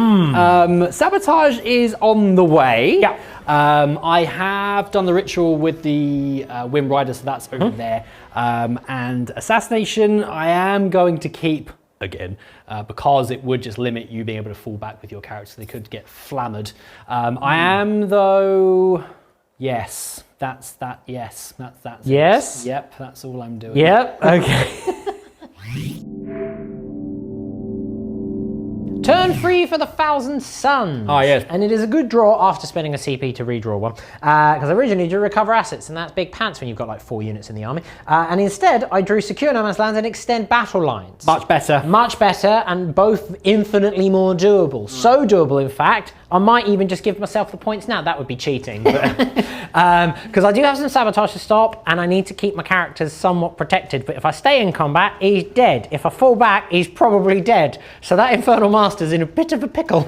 Sabotage is on the way. Yeah. I have done the ritual with the Wind Rider, so that's over there. And Assassination, I am going to keep again because it would just limit you being able to fall back with your character. They could get flammered. I am though. Yes, that's that. Yes, that's. Yes. It. Yep, that's all I'm doing. Yep. Okay. Turn 3 for the Thousand Suns. Oh, yes. And it is a good draw after spending a CP to redraw one. Because originally you drew Recover Assets, and that's big pants when you've got like 4 units in the army. And instead, I drew Secure No Man's Lands and Extend Battle Lines. Much better. Much better, and both infinitely more doable. So doable, in fact, I might even just give myself the points now. That would be cheating. Because I do have some sabotage to stop, and I need to keep my characters somewhat protected. But if I stay in combat, he's dead. If I fall back, he's probably dead. So that Infernal Master's in a bit of a pickle.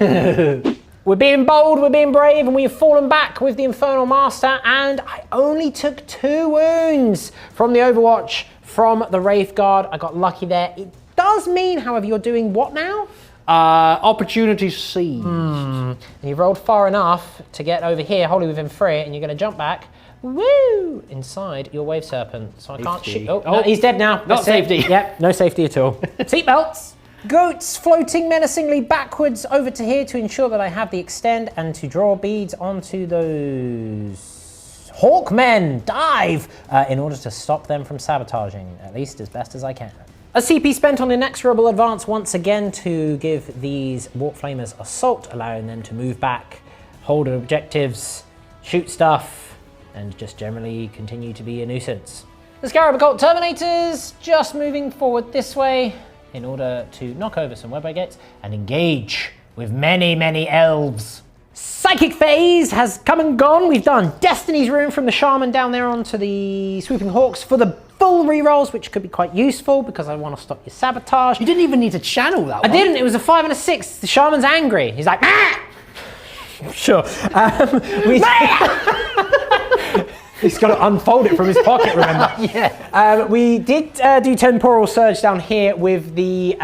We're being bold, we're being brave, and we've fallen back with the Infernal Master, and I only took 2 wounds from the Overwatch from the Wraith Guard. I got lucky there. It does mean, however, you're doing what now? Opportunity seized. And you rolled far enough to get over here, wholly within 3, and you're going to jump back, woo, inside your Wave Serpent. So I can't shoot. Oh, no, he's dead now. Not safety. Yep, no safety at all. Seatbelts. Goats floating menacingly backwards over to here to ensure that I have the extend and to draw beads onto those Hawkmen. Dive in order to stop them from sabotaging, at least as best as I can. A CP spent on Inexorable Advance once again to give these Warp Flamers assault, allowing them to move back, hold objectives, shoot stuff, and just generally continue to be a nuisance. The Scarab Occult Terminators just moving forward this way in order to knock over some webway gates and engage with many, many elves. Psychic phase has come and gone. We've done Destiny's Rune from the Shaman down there onto the Swooping Hawks for the full rerolls, which could be quite useful because I want to stop your sabotage. You didn't even need to channel that one. I didn't. It was a 5 and a 6. The Shaman's angry. He's like, ah! Sure. He's got to unfold it from his pocket, remember? Yeah. We did do Temporal Surge down here with the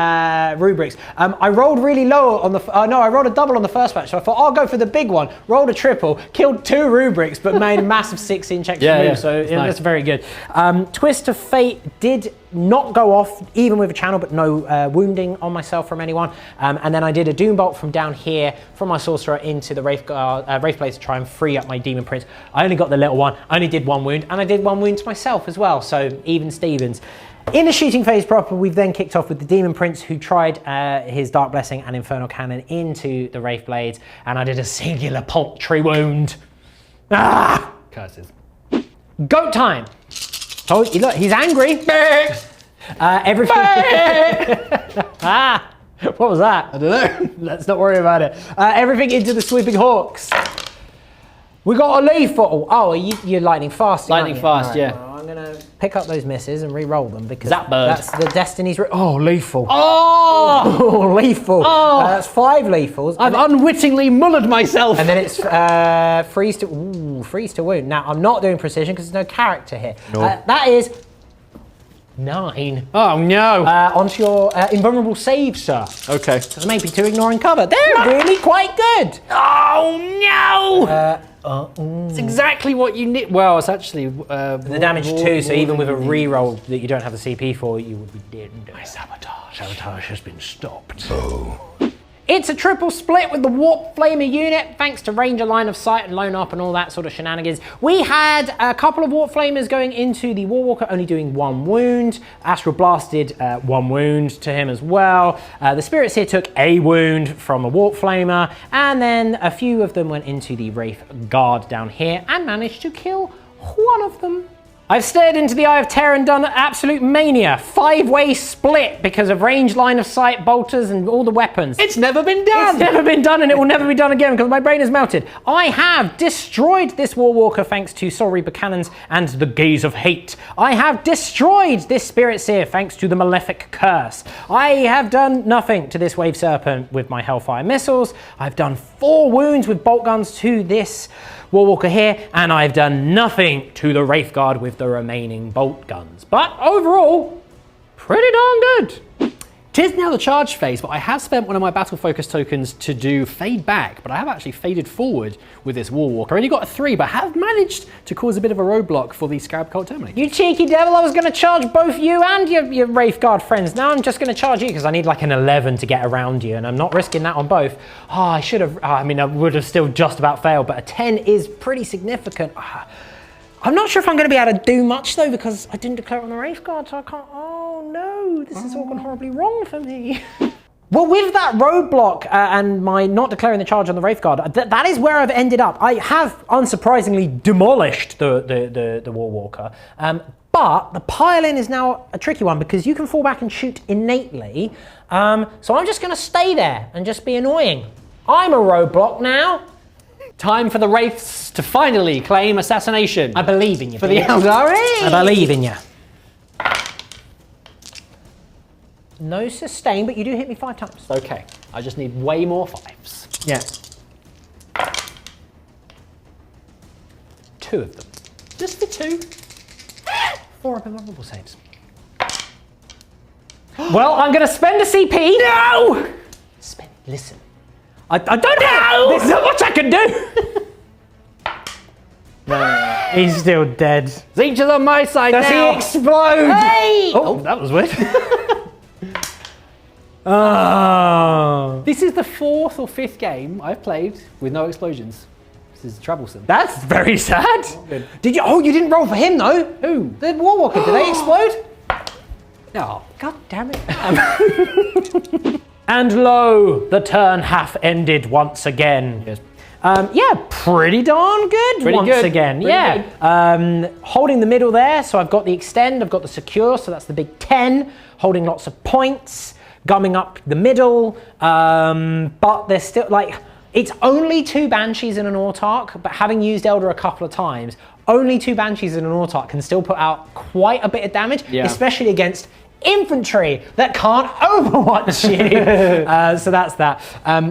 rubrics. I rolled really low on the... no, I rolled a double on the first match, so I thought, I'll go for the big one. Rolled a triple, killed 2 rubrics, but made a massive 6-inch extra move, so nice. That's very good. Twist of Fate did not go off, even with a channel, but no wounding on myself from anyone. And then I did a Doom Bolt from down here, from my Sorcerer into the Wraith Blade to try and free up my Demon Prince. I only got the little one, I only did 1 wound, and I did 1 wound to myself as well, so even Stevens. In the shooting phase proper, we've then kicked off with the Demon Prince, who tried his Dark Blessing and Infernal Cannon into the Wraith Blades, and I did a singular paltry wound. Ah! Curses. Goat time! Oh, look, he's angry. Everything. What was that? I don't know. Let's not worry about it. Everything into the Sweeping Hawks. We got a lethal. Oh, you're lightning fast. Lightning fast, right, yeah. Well, I'm gonna pick up those misses and re-roll them because That bird. that's the destiny's. Oh, lethal. Oh! Lethal. Oh! That's 5 lethals. I've unwittingly mullered myself. And then it's freeze to wound. Now I'm not doing precision because there's no character here. No. That is 9. Oh no. Onto your invulnerable save, sir. Okay. So maybe 2 ignoring cover. They're really quite good. Oh no! It's exactly what you need. Well, it's actually The damage 2, so even with a reroll that you don't have the CP for, you would be dead. My sabotage. Sabotage has been stopped. It's a triple split with the Warp Flamer unit, thanks to Ranger line of sight and Lone Up and all that sort of shenanigans. We had a couple of Warp Flamers going into the Warwalker, only doing 1 wound. Astral Blasted 1 wound to him as well. The Spirits here took a wound from a Warp Flamer, and then a few of them went into the Wraith Guard down here and managed to kill 1 of them. I've stared into the Eye of Terror and done absolute mania. 5-way split because of range, line of sight, bolters, and all the weapons. It's never been done. It's never been done, and it will never be done again because my brain is melted. I have destroyed this Warwalker thanks to Soul Reaper Cannons and the Gaze of Hate. I have destroyed this Spirit Seer thanks to the Malefic Curse. I have done nothing to this Wave Serpent with my Hellfire Missiles. I've done 4 wounds with bolt guns to this Warwalker here, and I've done nothing to the Wraith Guard with the remaining bolt guns. But overall, pretty darn good. Tis now the charge phase, but I have spent one of my battle focus tokens to do fade back, but I have actually faded forward with this Warwalker. I only got a 3, but have managed to cause a bit of a roadblock for the Scarab Cult Terminator. You cheeky devil, I was going to charge both you and your Wraith Guard friends. Now I'm just going to charge you because I need like an 11 to get around you, and I'm not risking that on both. Oh, I should have, I mean, I would have still just about failed, but a 10 is pretty significant. I'm not sure if I'm going to be able to do much though because I didn't declare it on the Wraith Guard, so I can't. Oh no, this has all gone horribly wrong for me. Well, with that roadblock and my not declaring the charge on the Wraith Guard, that is where I've ended up. I have unsurprisingly demolished the Warwalker, but the pile-in is now a tricky one because you can fall back and shoot innately. So I'm just going to stay there and just be annoying. I'm a roadblock now. Time for the Wraiths to finally claim assassination. I believe in you. For the Eldari. I believe in you. No sustain, but you do hit me 5 times. Okay, I just need way more 5s. Yeah. 2 of them. Just the 2. 4 up invulnerable saves. Well, I'm going to spend a CP. No! Listen. I don't know. There's not much I can do. No, he's still dead. Tzeench is on my side Does now. he explode? Hey! Oh, that was weird. Oh. This is the 4th or 5th game I've played with no explosions. This is troublesome. That's very sad. Did you? Oh, you didn't roll for him though. Who? The Warwalker. Did they explode? No. God damn it. And lo, the turn hath ended once again. Yes. Yeah, pretty darn good once again. Pretty good. Holding the middle there, so I've got the extend, I've got the secure, so that's the big 10. Holding lots of points, gumming up the middle, but there's still like, it's only 2 Banshees in an Autarch, but having used Elder a couple of times, only 2 Banshees in an Autarch can still put out quite a bit of damage, especially against infantry that can't overwatch you. So that's that.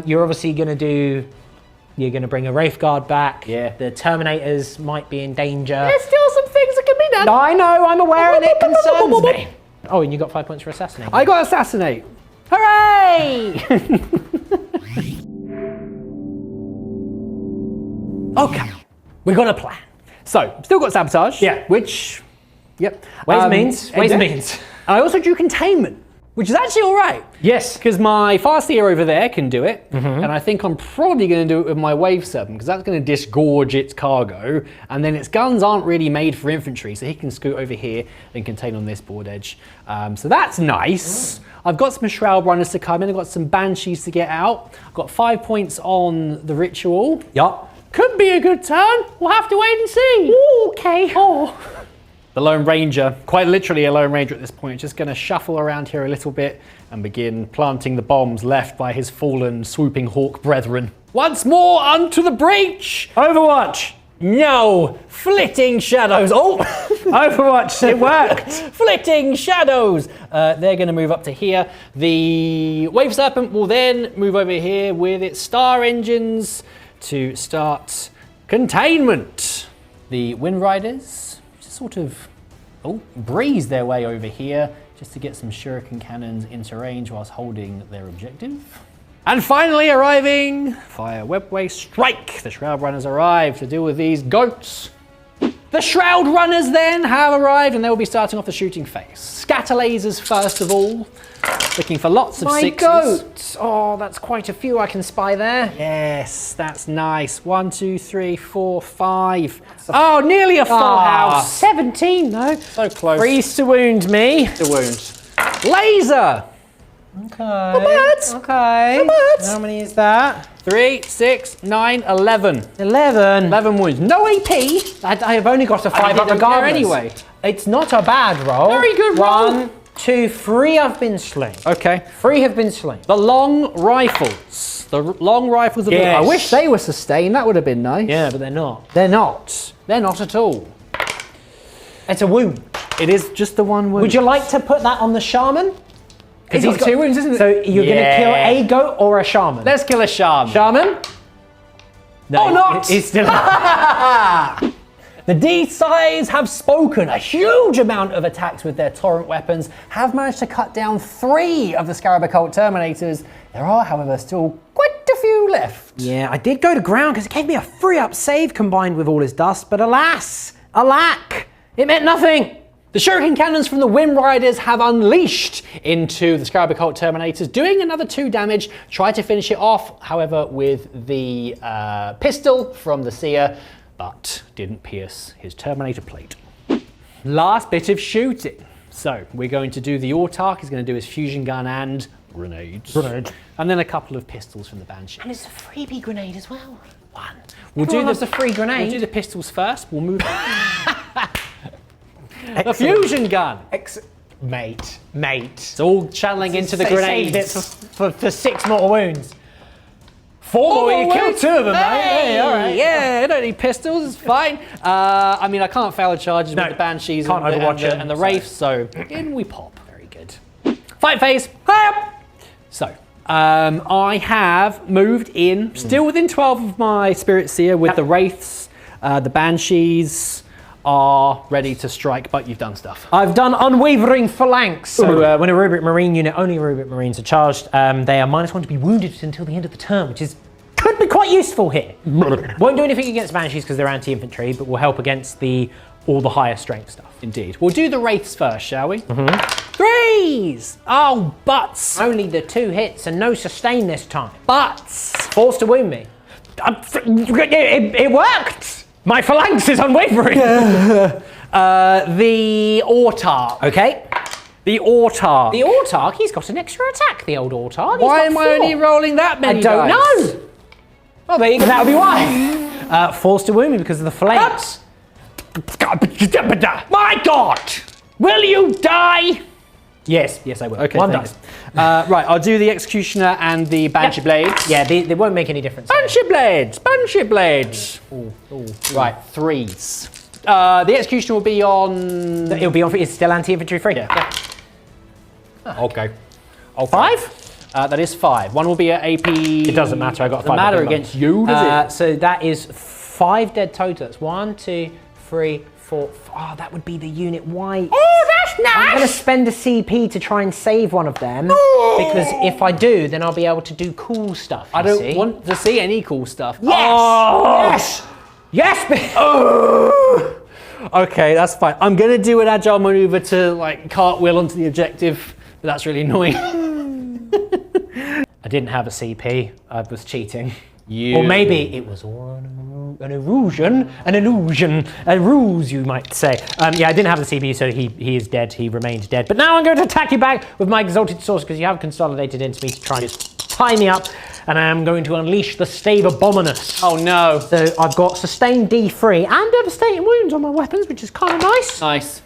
You're obviously going to bring a Wraith Guard back. Yeah. The Terminators might be in danger. There's still some things that can be done. I know, I'm aware, and it concerns me. Oh, and you got 5 points for assassinate. I got assassinate. Hooray! Okay, we've got a plan. So, still got sabotage. Yeah. Which, yep. Ways and means. Ways and means. And I also drew containment, which is actually all right. Yes. Because my Farseer over there can do it, and I think I'm probably going to do it with my Wave Serpent, because that's going to disgorge its cargo, and then its guns aren't really made for infantry, so he can scoot over here and contain on this board edge. So that's nice. I've got some Shroud Runners to come in, I've got some Banshees to get out, I've got 5 points on the Ritual. Yup. Could be a good turn, we'll have to wait and see. Ooh, okay. Oh. The Lone Ranger, quite literally a Lone Ranger at this point, just going to shuffle around here a little bit and begin planting the bombs left by his fallen swooping hawk brethren. Once more, unto the breach! Overwatch! No! Flitting shadows. Oh! Overwatch, it worked. Flitting shadows. They're going to move up to here. The Wave Serpent will then move over here with its star engines to start containment. The Wind Riders just sort of breeze their way over here just to get some shuriken cannons into range whilst holding their objective. And finally arriving, fire webway strike. The Shroud Runners arrive to deal with these goats. The Shroud Runners then have arrived and they will be starting off the shooting phase. Scatter lasers first of all, looking for lots of sixes. Goats! Oh, that's quite a few I can spy there. Yes, that's nice. 1, 2, 3, 4, 5. Oh, nearly a full house. 17 though. So close. Freeze to wound me. The wound. Laser! Okay. Not bad. Okay. Not bad. How many is that? 3, 6, 9, 11. 11. 11 wounds. No AP. I have only got a 5 didn't up care regardless. anyway. It's not a bad roll. Very good roll. 1, 2, 3 have been slain. Okay. 3 have been slain. The long rifles. The long rifles of Yes. I wish they were sustained. That would have been nice. Yeah, but they're not. They're not. They're not at all. It's a wound. It is just the one wound. Would you like to put that on the shaman? Because he's got 2 wounds, isn't it? So you're going to kill a goat or a shaman? Let's kill a shaman. Shaman? No, Or not. He's still. The D-Size have spoken. A huge amount of attacks with their torrent weapons have managed to cut down 3 of the Scarab Occult Terminators. There are, however, still quite a few left. Yeah, I did go to ground because it gave me a free up save combined with all his dust, but alas, alack, it meant nothing. The Shuriken Cannons from the Wind Riders have unleashed into the Scarab Occult Terminators, doing another 2 damage. Try to finish it off, however, with the pistol from the Seer, but didn't pierce his Terminator plate. Last bit of shooting. So we're going to do the Autarch. He's going to do his fusion gun and grenades. And then a couple of pistols from the Banshee. And it's a freebie grenade as well. We'll do the free grenade. We'll do the pistols first. We'll move. The fusion gun. Mate. It's all channeling into the grenades. Saved it for 6 more wounds. 4 more. You killed 2 of them, mate. Hey, all right. Yeah, I don't need pistols. It's fine. I mean, I can't fail the charges with the Banshees can't overwatch it, and the Wraiths, so in we pop. Very good. Fight phase. Hi. So, I have moved in, still within 12 of my Spirit Seer with the Wraiths. The Banshees are ready to strike, but you've done stuff. I've done Unwavering Phalanx. So when a Rubric Marine unit, only Rubric Marines are charged, they are -1 to be wounded until the end of the turn, which could be quite useful here. Won't do anything against Banshees because they're anti-infantry, but will help against all the higher strength stuff. Indeed. We'll do the Wraiths first, shall we? 3s! Oh, butts! Only the 2 hits and no sustain this time. Butts! Forced to wound me. It worked! My phalanx is unwavering. The Autarch. Okay. The Autarch. The Autarch, he's got an extra attack, the old Autarch. Why am I only rolling that many I don't dice? know. Well, there you go. That'll be why. Forced to wound me because of the phalanx. My God! Will you die? Yes, I will. Okay, 1 thanks. dice. Right, I'll do the Executioner and the Banshee Blades. Yeah, they won't make any difference. Banshee Blades! Banshee Blades! Ooh. Right, 3s. The Executioner will be on... It'll be on. It's still anti-infantry free. Yeah. Okay. 5? That is 5. One will be at AP... It doesn't matter, I got 5. Doesn't matter against you, does it? So that is 5 dead total. That's 1, 2, 3, 4. Oh, that would be the unit white. Oh, that's nice! I'm going to spend a CP to try and save one of them. Because if I do, then I'll be able to do cool stuff. I don't want to see any cool stuff. Yes! Oh. Yes! Yes! Oh. Okay, that's fine. I'm going to do an agile maneuver to like cartwheel onto the objective, but that's really annoying. I didn't have a CP. I was cheating. You. Or maybe it was all an illusion, a ruse, you might say. Yeah, I didn't have the CP, so he is dead. He remained dead. But now I'm going to attack you back with my Exalted Source because you have consolidated into me to try and tie me up, and I am going to unleash the Stave Abominus. Oh no. So I've got sustained D3 and devastating wounds on my weapons, which is kind of nice. Nice.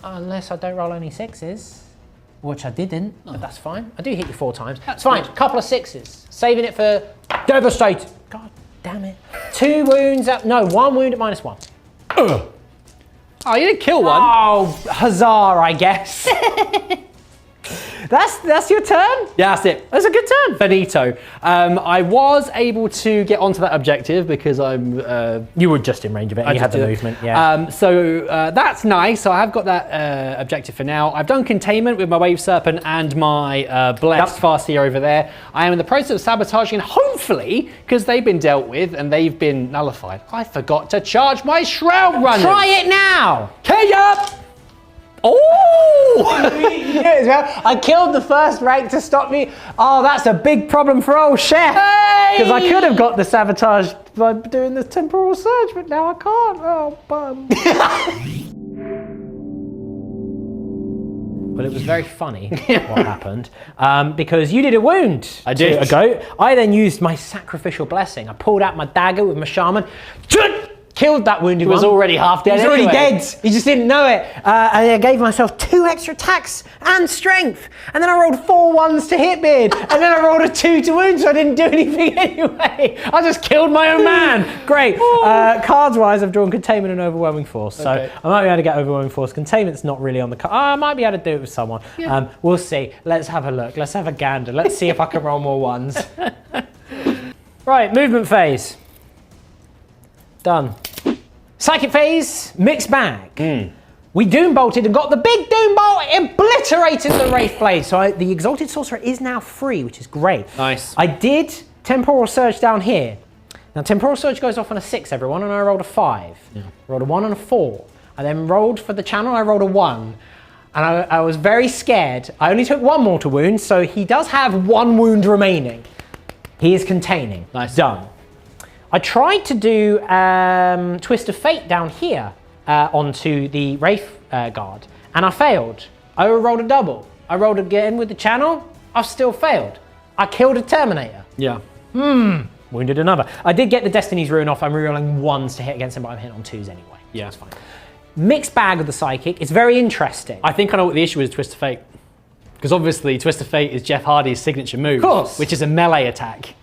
Unless I don't roll any 6s. Which I didn't, but that's fine. I do hit you 4 times. That's fine. Couple of 6s. Saving it for devastate. God damn it. 2 wounds at, no, 1 wound at -1. Oh, you didn't kill one. Oh, huzzah, I guess. That's your turn? Yeah, that's it. That's a good turn. Finito. I was able to get onto that objective because I'm... you were just in range of it. You had the movement, yeah. So that's nice. So I have got that objective for now. I've done containment with my Wave Serpent and my Blessed Farseer over there. I am in the process of sabotaging, and hopefully, because they've been dealt with and they've been nullified, I forgot to charge my Shroud Runners. Try it now. K-up! Oh! I killed the first rank to stop me. Oh, that's a big problem for old Chef. Because I could have got the sabotage by doing the temporal surge, but now I can't. Oh, bum. Well, it was very funny what happened, because you did a wound. I did. To a goat. I then used my sacrificial blessing. I pulled out my dagger with my shaman. Killed that wounded one. He was already half dead. He was already anyway. dead. He just didn't know it. And I gave myself 2 extra attacks and strength. And then I rolled 4 ones to hit beard. And then I rolled a 2 to wound, so I didn't do anything anyway. I just killed my own man. Great. Cards-wise, I've drawn Containment and Overwhelming Force. So I might be able to get Overwhelming Force. Containment's not really on the card. I might be able to do it with someone. Yeah. We'll see. Let's have a look. Let's have a gander. Let's see if I can roll more ones. Right, movement phase. Done. Psychic phase, mixed bag. We Doom bolted and got the big Doom bolt, obliterated the Wraith Blade. So the Exalted Sorcerer is now free, which is great. Nice. I did Temporal Surge down here. Now Temporal Surge goes off on a 6, everyone, and I rolled a 5. Yeah. Rolled a 1 and a 4. I then rolled for the channel, I rolled a 1. And I was very scared. I only took 1 mortal wound, so he does have 1 wound remaining. He is containing. Nice. Done. I tried to do Twist of Fate down here onto the Wraith Guard, and I failed. I rolled a double. I rolled again with the channel. I've still failed. I killed a Terminator. Yeah. Wounded another. I did get the Destiny's Ruin off. I'm rerolling 1s to hit against him, but I'm hitting on 2s anyway. Yeah. That's fine. Mixed bag of the Psychic. It's very interesting. I think I know what the issue is with Twist of Fate. Because obviously Twist of Fate is Jeff Hardy's signature move. Of course. Which is a melee attack.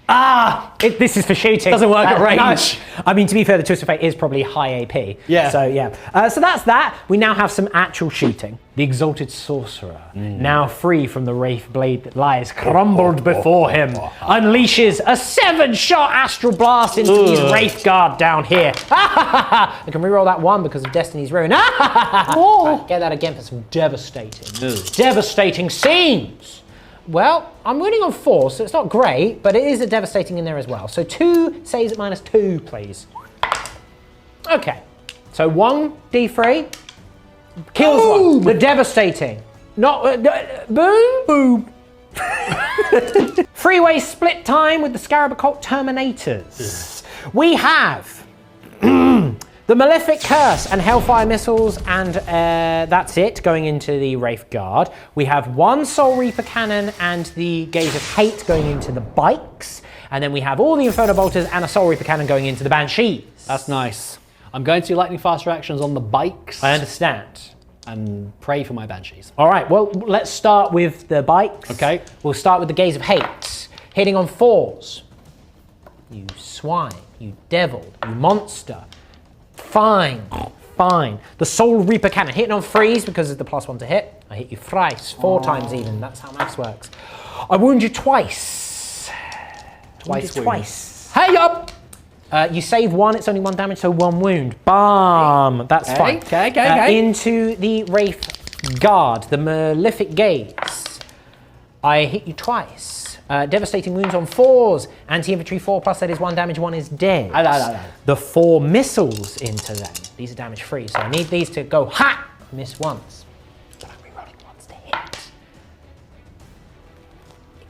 This is for shooting. Doesn't work at range. No. I mean, to be fair, the Twist of Fate is probably high AP. Yeah. So yeah. So that's that. We now have some actual shooting. The Exalted Sorcerer, now free from the Wraith Blade that lies crumbled before him, unleashes a 7-shot Astral Blast into these Wraith Guard down here. I can reroll that 1 because of Destiny's Ruin. Right, get that again for some devastating scenes. Well, I'm winning on 4, so it's not great, but it is a devastating in there as well. So 2 saves at -2, please. Okay, so 1d3 kills one. The devastating. Not boom. Boom. Freeway split time with the Scarab Occult Terminators. We have the Malefic Curse and Hellfire Missiles, and that's it, going into the Wraith Guard. We have 1 Soul Reaper Cannon and the Gaze of Hate going into the bikes. And then we have all the Inferno Bolters and a Soul Reaper Cannon going into the Banshees. That's nice. I'm going to do lightning fast reactions on the bikes. I understand. And pray for my Banshees. All right, well, let's start with the bikes. Okay. We'll start with the Gaze of Hate. Hitting on 4s. You swine, you devil, you monster. Fine. The Soul Reaper Cannon, hitting on 3s because of the +1 to hit. I hit you thrice, 4 times even, that's how maths works. I wound you twice. Twice. Hey up! You save 1, it's only 1 damage, so 1 wound. Bam! That's fine. Okay. Into the Wraith Guard, the Malefic Gaze. I hit you twice. Devastating wounds on 4s. Anti-infantry 4 plus that is 1 damage, 1 is dead. The 4 missiles into them. These are damage free, so I need these to go ha! Miss once. But I'm rerolling 1s to hit.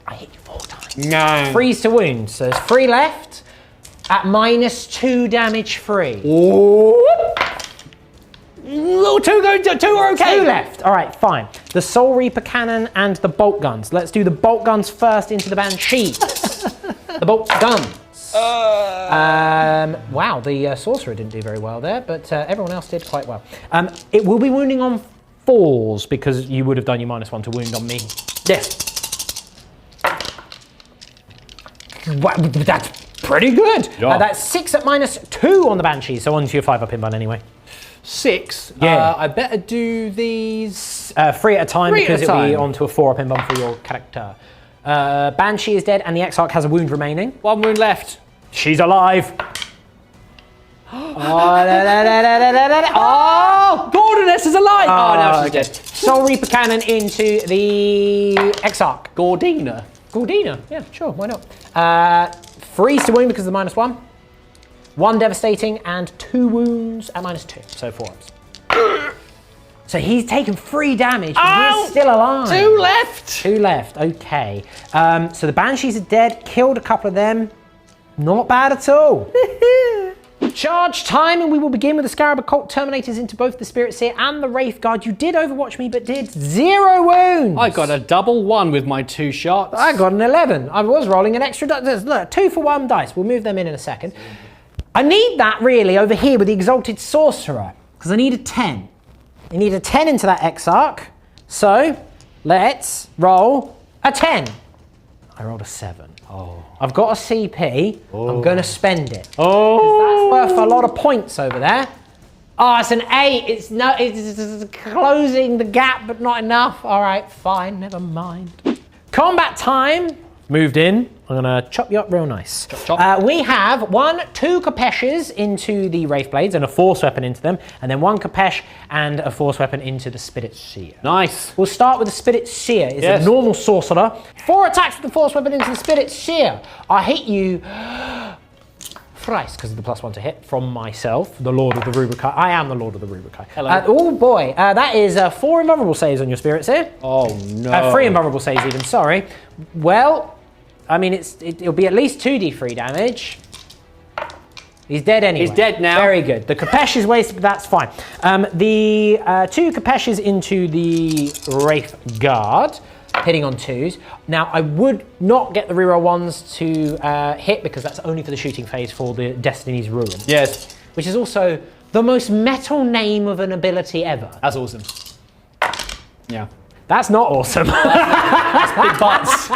I hit you 4 times. No. 3s to wound, so there's 3 left at -2 damage free. Ooh. 2 are okay. 2 left. All right, fine. The Soul Reaper Cannon and the Bolt Guns. Let's do the Bolt Guns first into the Banshees. The Bolt Guns. Wow, the Sorcerer didn't do very well there, but everyone else did quite well. It will be wounding on 4s because you would have done your -1 to wound on me. Yes. Pretty good. Yeah. That's 6 at -2 on the Banshees, so onto your 5-up inbound anyway. 6. Yeah. I better do these 3 at a time 3 at because a it'll be time. onto a 4-up inbound for your character. Banshee is dead and the Exarch has a wound remaining. 1 wound left. She's alive. Oh, Gordoness is alive. Oh, now she's dead. Soul Reaper Cannon into the Exarch. Gordina. Gordina, yeah, sure, why not? Freeze to wound because of the -1. 1 devastating and 2 wounds at -2, so 4 ups. So he's taken 3 damage, but he's still alive. 2 left. 2 left, okay. So the Banshees are dead, killed a couple of them. Not bad at all. Charge time, and we will begin with the Scarab Occult Terminators into both the Spirit Seer and the Wraith Guard. You did overwatch me, but did 0 wounds. I got a double 1 with my 2 shots. I got an 11. I was rolling an extra dice. Look, 2 for 1 dice. We'll move them in a second. I need that really over here with the Exalted Sorcerer, because I need a 10. I need a 10 into that Exarch. So let's roll a 10. I rolled a 7. Oh. I've got a CP. Oh. I'm going to spend it. Oh. That's worth a lot of points over there. Oh, it's an 8. It's closing the gap, but not enough. All right, fine. Never mind. Combat time. Moved in. I'm going to chop you up real nice. Chop, chop. We have 2 Kapeshes into the Wraith Blades and a Force Weapon into them, and then 1 Kapesh and a Force Weapon into the Spirit Seer. Nice. We'll start with the Spirit Seer. It's a normal sorcerer. 4 attacks with the Force Weapon into the Spirit Seer. I hit you thrice because of the +1 to hit from myself, the Lord of the Rubric. I am the Lord of the Rubric. Hello. Oh boy, that is 4 invulnerable saves on your Spirit Seer. Oh no. 3 invulnerable saves even, sorry. Well, I mean, it'll be at least 2d3 damage. He's dead anyway. He's dead now. Very good. The Kapesh is wasted, but that's fine. The 2 Kapeshes into the Wraith Guard, hitting on 2s. Now, I would not get the reroll 1s to hit because that's only for the shooting phase for the Destiny's Ruin. Yes. Which is also the most metal name of an ability ever. That's awesome. Yeah. That's not awesome. Big butts.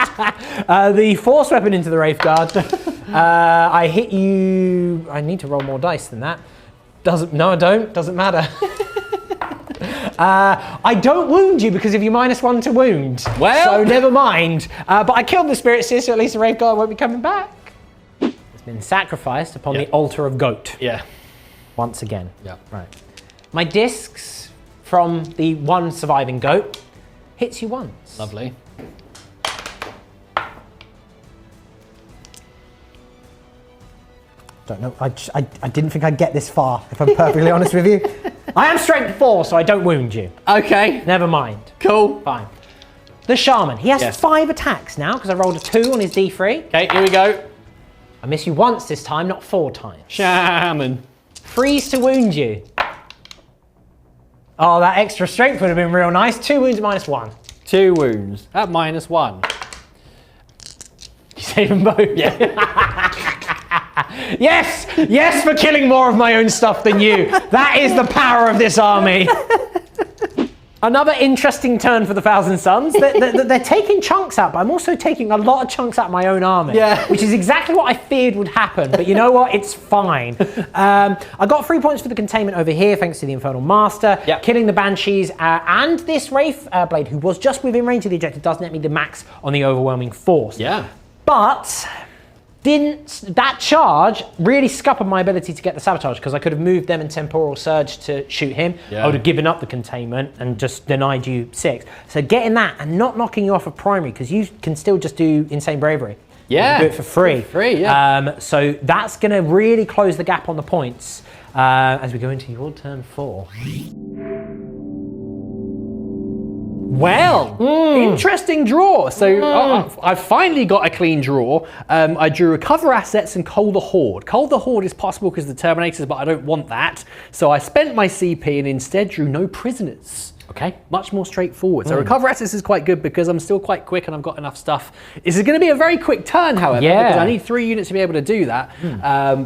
The Force Weapon into the Wraith Guard. I hit you. I need to roll more dice than that. No, I don't. Doesn't matter. I don't wound you because of your -1 to wound. Well. So never mind. But I killed the Spirit Seer, so at least the Wraith Guard won't be coming back. It's been sacrificed upon the altar of Goat. Yeah. Once again. Yeah. Right. My discs from the 1 surviving Goat hits you once. Lovely. Don't know. I didn't think I'd get this far, if I'm perfectly honest with you. I am strength 4, so I don't wound you. Okay. Never mind. Cool. Fine. The Shaman. He has 5 attacks now because I rolled a 2 on his D3. Okay, here we go. I miss you once this time, not 4 times. Shaman. Freeze to wound you. Oh, that extra strength would have been real nice. 2 wounds -1. 2 wounds at -1. You save them both? Yeah. Yes! Yes, for killing more of my own stuff than you. That is the power of this army. Another interesting turn for the Thousand Sons. They're taking chunks out, but I'm also taking a lot of chunks out of my own army. Yeah. Which is exactly what I feared would happen. But you know what? It's fine. I got 3 points for the containment over here, thanks to the Infernal Master. Yep. Killing the Banshees and this Wraith Blade, who was just within range of the objective, does net me the max on the overwhelming force. Yeah. But that charge really scuppered my ability to get the sabotage because I could have moved them in Temporal Surge to shoot him. Yeah. I would have given up the containment and just denied you 6. So getting that and not knocking you off of primary because you can still just do Insane Bravery. Yeah. You can do it for free. Free, yeah. So that's going to really close the gap on the points as we go into your turn 4. Well, interesting draw. So I've finally got a clean draw. I drew Recover Assets and Cull the Horde. Cull the Horde is possible because of the Terminators, but I don't want that. So I spent my CP and instead drew no prisoners. Okay, much more straightforward. So Recover Assets is quite good because I'm still quite quick and I've got enough stuff. This is going to be a very quick turn, however, because I need 3 units to be able to do that.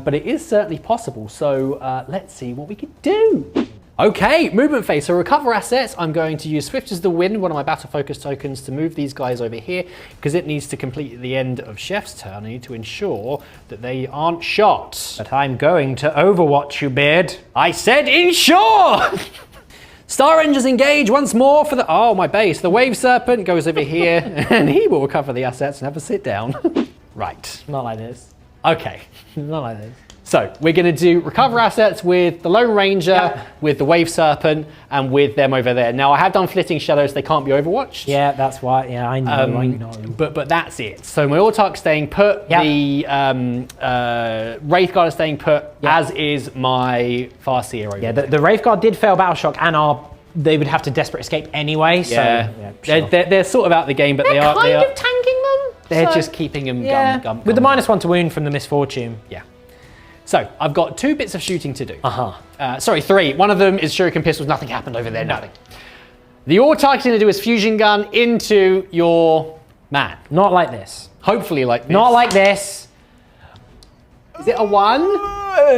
But it is certainly possible. So let's see what we can do. Okay, movement phase. So recover assets. I'm going to use Swift as the Wind, one of my battle focus tokens, to move these guys over here because it needs to complete the end of Chef's turn. I need to ensure that they aren't shot. But I'm going to overwatch you, Beard. I said ensure! Star Rangers engage once more for the... Oh, my base. The Wave Serpent goes over here and he will recover the assets and have a sit down. Right. Not like this. Okay. Not like this. So we're going to do recover assets with the Lone Ranger, with the Wave Serpent, and with them over there. Now I have done Flitting Shadows; they can't be overwatched. Yeah, that's why. Yeah, I know. I know. But that's it. So my Autark's staying put. The Wraithguard is staying put, as is my Farseer over there. The Wraithguard did fail Battle Shock, and they would have to desperate escape anyway. So sure. they're sort of out of the game, but they are kind of tanking them. They're just keeping them gum. With the -1 to wound from the Misfortune. Yeah. So, I've got 2 bits of shooting to do. Sorry, 3. One of them is Shuriken Pistols. Nothing happened over there, nothing. The Autark's going to do his Fusion Gun into your man. Not like this. Hopefully like this. Not like this. Is it a 1?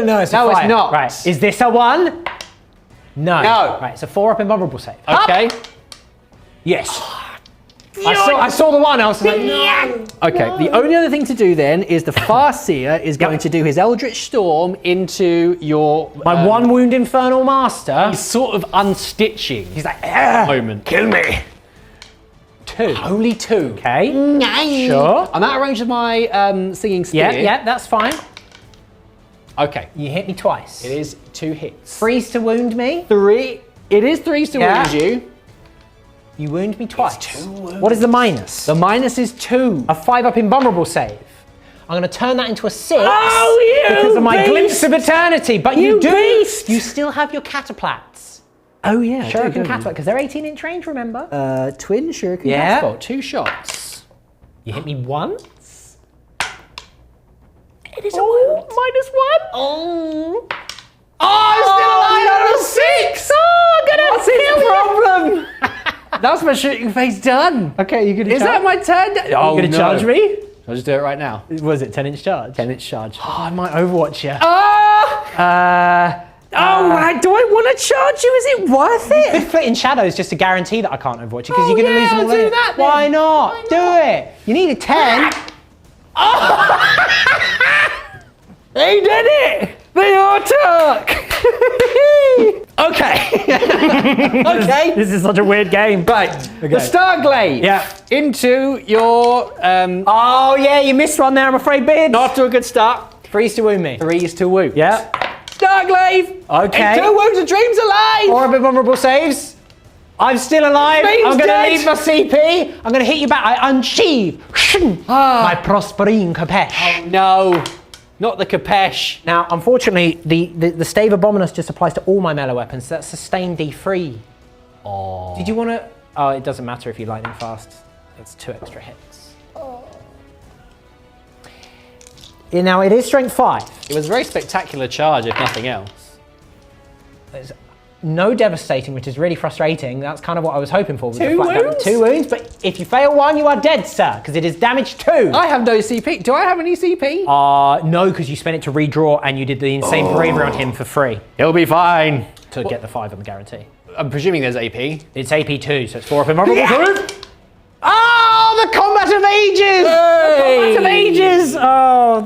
No, it's no, a 5. it's not. Right. Is this a 1? No. No. Right, it's a 4 up invulnerable save. Okay. Up. Yes. I saw the 1, I was like, no. Okay, the only other thing to do then is the Farseer is going to do his Eldritch Storm into your... My 1 wound Infernal Master. He's sort of unstitching. He's like, moment. Kill me. 2. Only 2. Okay. Sure. I'm out of range of my Singing Spear. Yeah, that's fine. Okay. You hit me twice. It is 2 hits. 3's to wound me. 3. It is 3's to wound you. You wound me twice. It's 2 wounds. What is the minus? The minus is 2. A 5 up invulnerable save. I'm going to turn that into a 6. Oh, you because of my beast. glimpse of eternity. But You you do. beast. You still have your cataplats. Oh yeah. Shuriken catapult, because they're 18-inch range, remember? Twin Shuriken catapult. 2 shots. You hit me once. It is a wound. -1. Oh. Oh, I'm still alive out of 6. Oh, I'm gonna What's his problem? That's my shooting phase done. Okay, you're gonna Is that my turn? Oh, you're gonna charge me? I'll just do it right now. Was it 10-inch charge? 10-inch charge. Oh, I might overwatch you. Do I want to charge you? Is it worth it? With Flitting Shadows, just to guarantee that I can't overwatch you, because you're going to lose them all. do that then. Why not? Do it. You need a 10. He did it! The Autark! Okay. Okay. This is such a weird game. Right. Okay. The Starglade. Yeah. Into your... Oh, yeah, you missed one there, I'm afraid, Beard. Not to a good start. 3's to wound me. 3's to wound. Yeah. Starglade! Okay. And 2 wounds, the dream's alive! 4 up invulnerable saves. I'm still alive. Dream's I'm going to dead. leave my CP. I'm going to hit you back. I unsheathe my Prospering Capesh. Oh, no. Not the Capesh. Now, unfortunately, the Stave Abominus just applies to all my melee weapons, so that's sustained D3. Oh. Did you want to... Oh, it doesn't matter if you lightning fast. It's 2 extra hits. Oh. Yeah, now, it is strength 5. It was a very spectacular charge, if nothing else. There's no devastating, which is really frustrating. That's kind of what I was hoping for. 2 wounds? 2 wounds, but if you fail 1, you are dead, sir, because it is damage 2. I have no CP. Do I have any CP? No, because you spent it to redraw and you did the insane bravery on him for free. He'll be fine. To get the 5 on the guarantee. I'm presuming there's AP. It's AP 2, so it's 4 up invulnerable. Oh, the combat of ages! Hey! The combat of ages! Oh,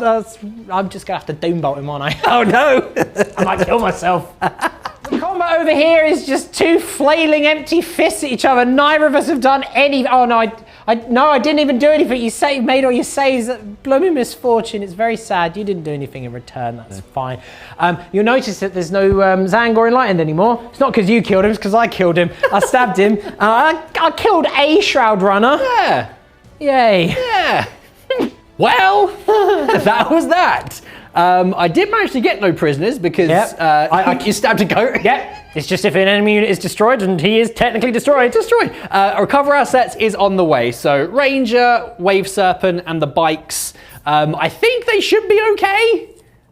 I'm just gonna have to doombolt him, aren't I? Oh no! I might kill myself. The combat over here is just 2 flailing empty fists at each other. Neither of us have done any. Oh no, I didn't even do anything. You made all your saves. Blooming misfortune. It's very sad. You didn't do anything in return. That's fine. You'll notice that there's no Zangor Enlightened anymore. It's not because you killed him. It's because I killed him. I stabbed him. I killed a Shroud Runner. Yeah. Yay. Yeah. Well, that was that. I did manage to get no prisoners because you stabbed a goat. Yep. It's just if an enemy unit is destroyed, and he is technically destroyed. Recover assets is on the way. So Ranger, Wave Serpent, and the bikes. I think they should be okay.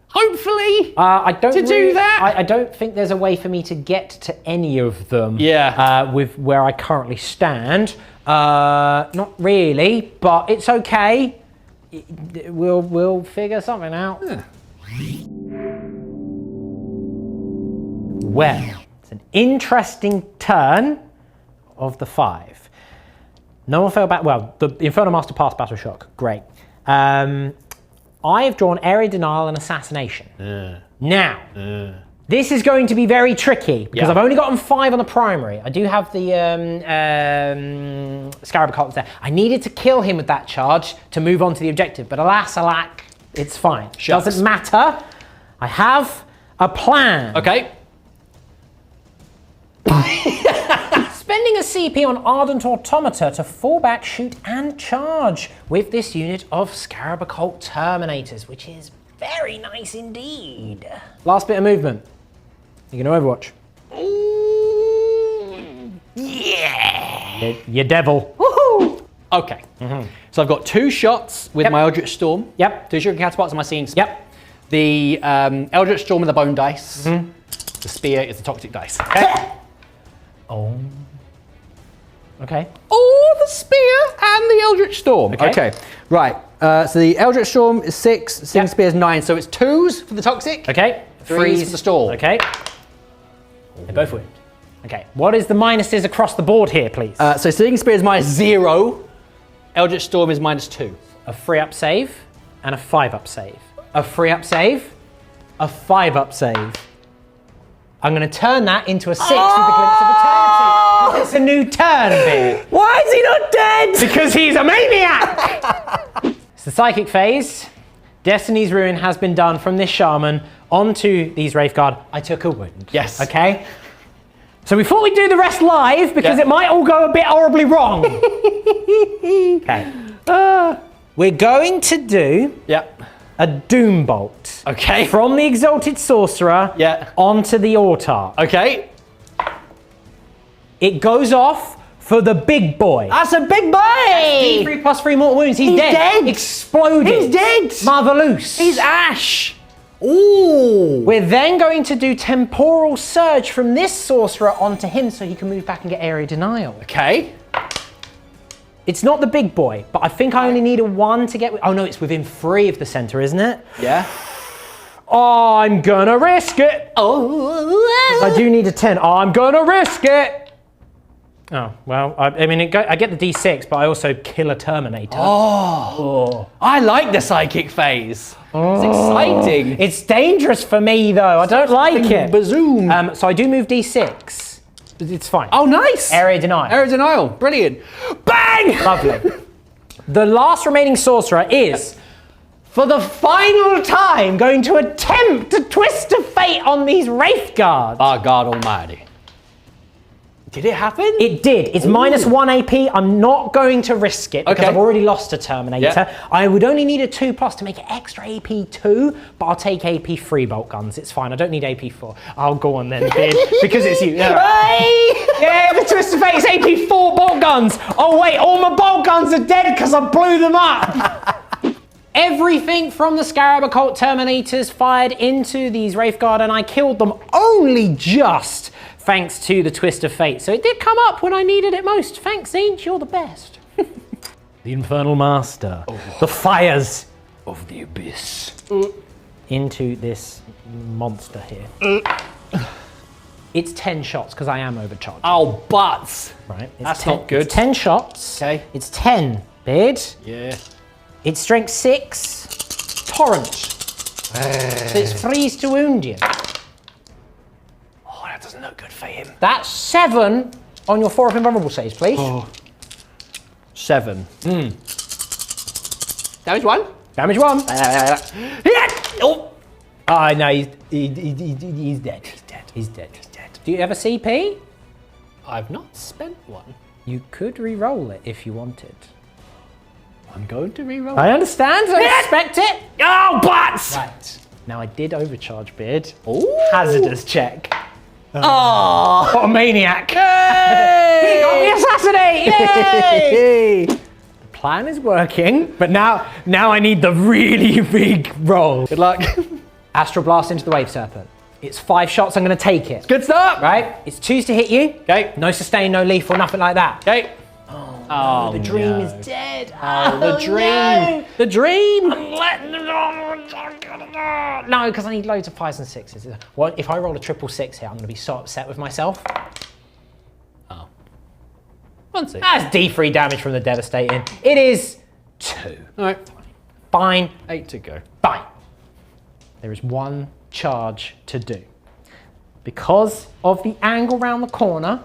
Hopefully. I don't do that. I don't think there's a way for me to get to any of them. Yeah. With where I currently stand. Not really, but it's okay. We'll figure something out. Yeah. Well, it's an interesting turn of the 5. No one fell back. Well, the Infernal Master passed Battle Shock. Great. I've drawn Area Denial and Assassination. Now, this is going to be very tricky because I've only gotten 5 on the primary. I do have the Scarab Occult there. I needed to kill him with that charge to move on to the objective, but alas, alack, it's fine. Shucks. Doesn't matter. I have a plan. Okay. Spending a CP on Ardent Automata to fall back, shoot, and charge with this unit of Scarab Occult Terminators, which is very nice indeed. Last bit of movement. You're going to Overwatch. Ooh, yeah. You devil. Woohoo! Okay. So I've got 2 shots with my Eldritch Storm. Yep. 2 Shuriken Catapults on my scenes. Yep. The Eldritch Storm with the bone dice. The spear is the toxic dice. Okay. Oh. Okay. Oh, the spear and the Eldritch Storm. Okay. Right. So the Eldritch Storm is 6, Sting Spear is 9. So it's 2s for the toxic. Okay. 3s for the storm. Okay. They both win. Okay. What is the minuses across the board here, please? So Sting Spear is -0. Eldritch Storm is -2. A 3-up save and a 5-up save. A 3-up save, a 5-up save. I'm going to turn that into a 6 with the Glimpse of Eternity. It's a new turn, Beard. Why is he not dead? Because he's a maniac! It's the psychic phase. Destiny's Ruin has been done from this shaman onto these Wraithguard. I took a wound. Yes. Okay? So we thought we'd do the rest live because it might all go a bit horribly wrong. Okay. We're going to do a Doom Bolt. Okay. From the Exalted Sorcerer onto the Autarch. Okay. It goes off for the big boy. That's a big boy! D3 plus 3 mortal wounds. He's dead. Exploded. He's dead. Marvelous. He's ash. Ooh. We're then going to do Temporal Surge from this sorcerer onto him so he can move back and get Area Denial. Okay. It's not the big boy, but I think I only need a 1 to get... Oh no, it's within 3 of the center, isn't it? Yeah. Oh, I'm gonna risk it. Oh. I do need a 10. Oh, I'm gonna risk it. Oh, well, I mean, I get the D6, but I also kill a Terminator. Oh. I like the psychic phase. It's exciting. It's dangerous for me, though. I don't like it. Bazoom. So I do move D6. It's fine. Oh, nice. Area Denial. Area Denial. Brilliant. Bang! Lovely. The last remaining sorcerer is, for the final time, going to attempt to twist of fate on these Wraithguards. Our God Almighty. Did it happen? It did. It's -1 AP. I'm not going to risk it because I've already lost a Terminator. I would only need a 2+ to make it extra AP 2, but I'll take AP 3 bolt guns. It's fine. I don't need AP 4. I'll go on then, Beard, because it's you. Yeah, the twist of fate is AP 4 bolt guns. Oh wait, all my bolt guns are dead because I blew them up. Everything from the Scarab Occult Terminators fired into these Wraithguard, and I killed them only just thanks to the twist of fate. So it did come up when I needed it most. Thanks, Tzeench, you're the best. The Infernal Master. The fires of the abyss. Into this monster here. It's 10 shots, because I am overcharged. Oh, butts. Right. That's not good. It's 10 shots. Okay. It's 10, Beard. Yeah. It's strength 6. Torrent. So it's freeze to wound you. That doesn't look good for him. That's 7 on your 4 of invulnerable saves, please. 7. Damage 1. Damage 1. Oh. Oh, no, he's dead. He's dead. Do you have a CP? I've not spent one. You could re-roll it if you wanted. I'm going to re-roll. I understand. I expect it. Oh, butts! Right. Now, I did overcharge, Beard. Ooh. Hazardous check. Oh. What a maniac. Yay! He got me assassinate! Yay! The plan is working, but now I need the really big roll. Good luck. Astral Blast into the Wave Serpent. It's 5 shots, I'm going to take it. Good start. Right? It's 2s to hit you. Okay. No sustain, no lethal, nothing like that. Okay. Oh, the dream is dead. Oh, the dream. No. The dream. I'm letting it on. No, because I need loads of 5s and 6s. Well, if I roll a 666 here, I'm going to be so upset with myself. Oh. 1 6. That's D3 damage from the devastating. It is 2. All right. Fine. 8 to go. Fine. There is 1 charge to do. Because of the angle round the corner,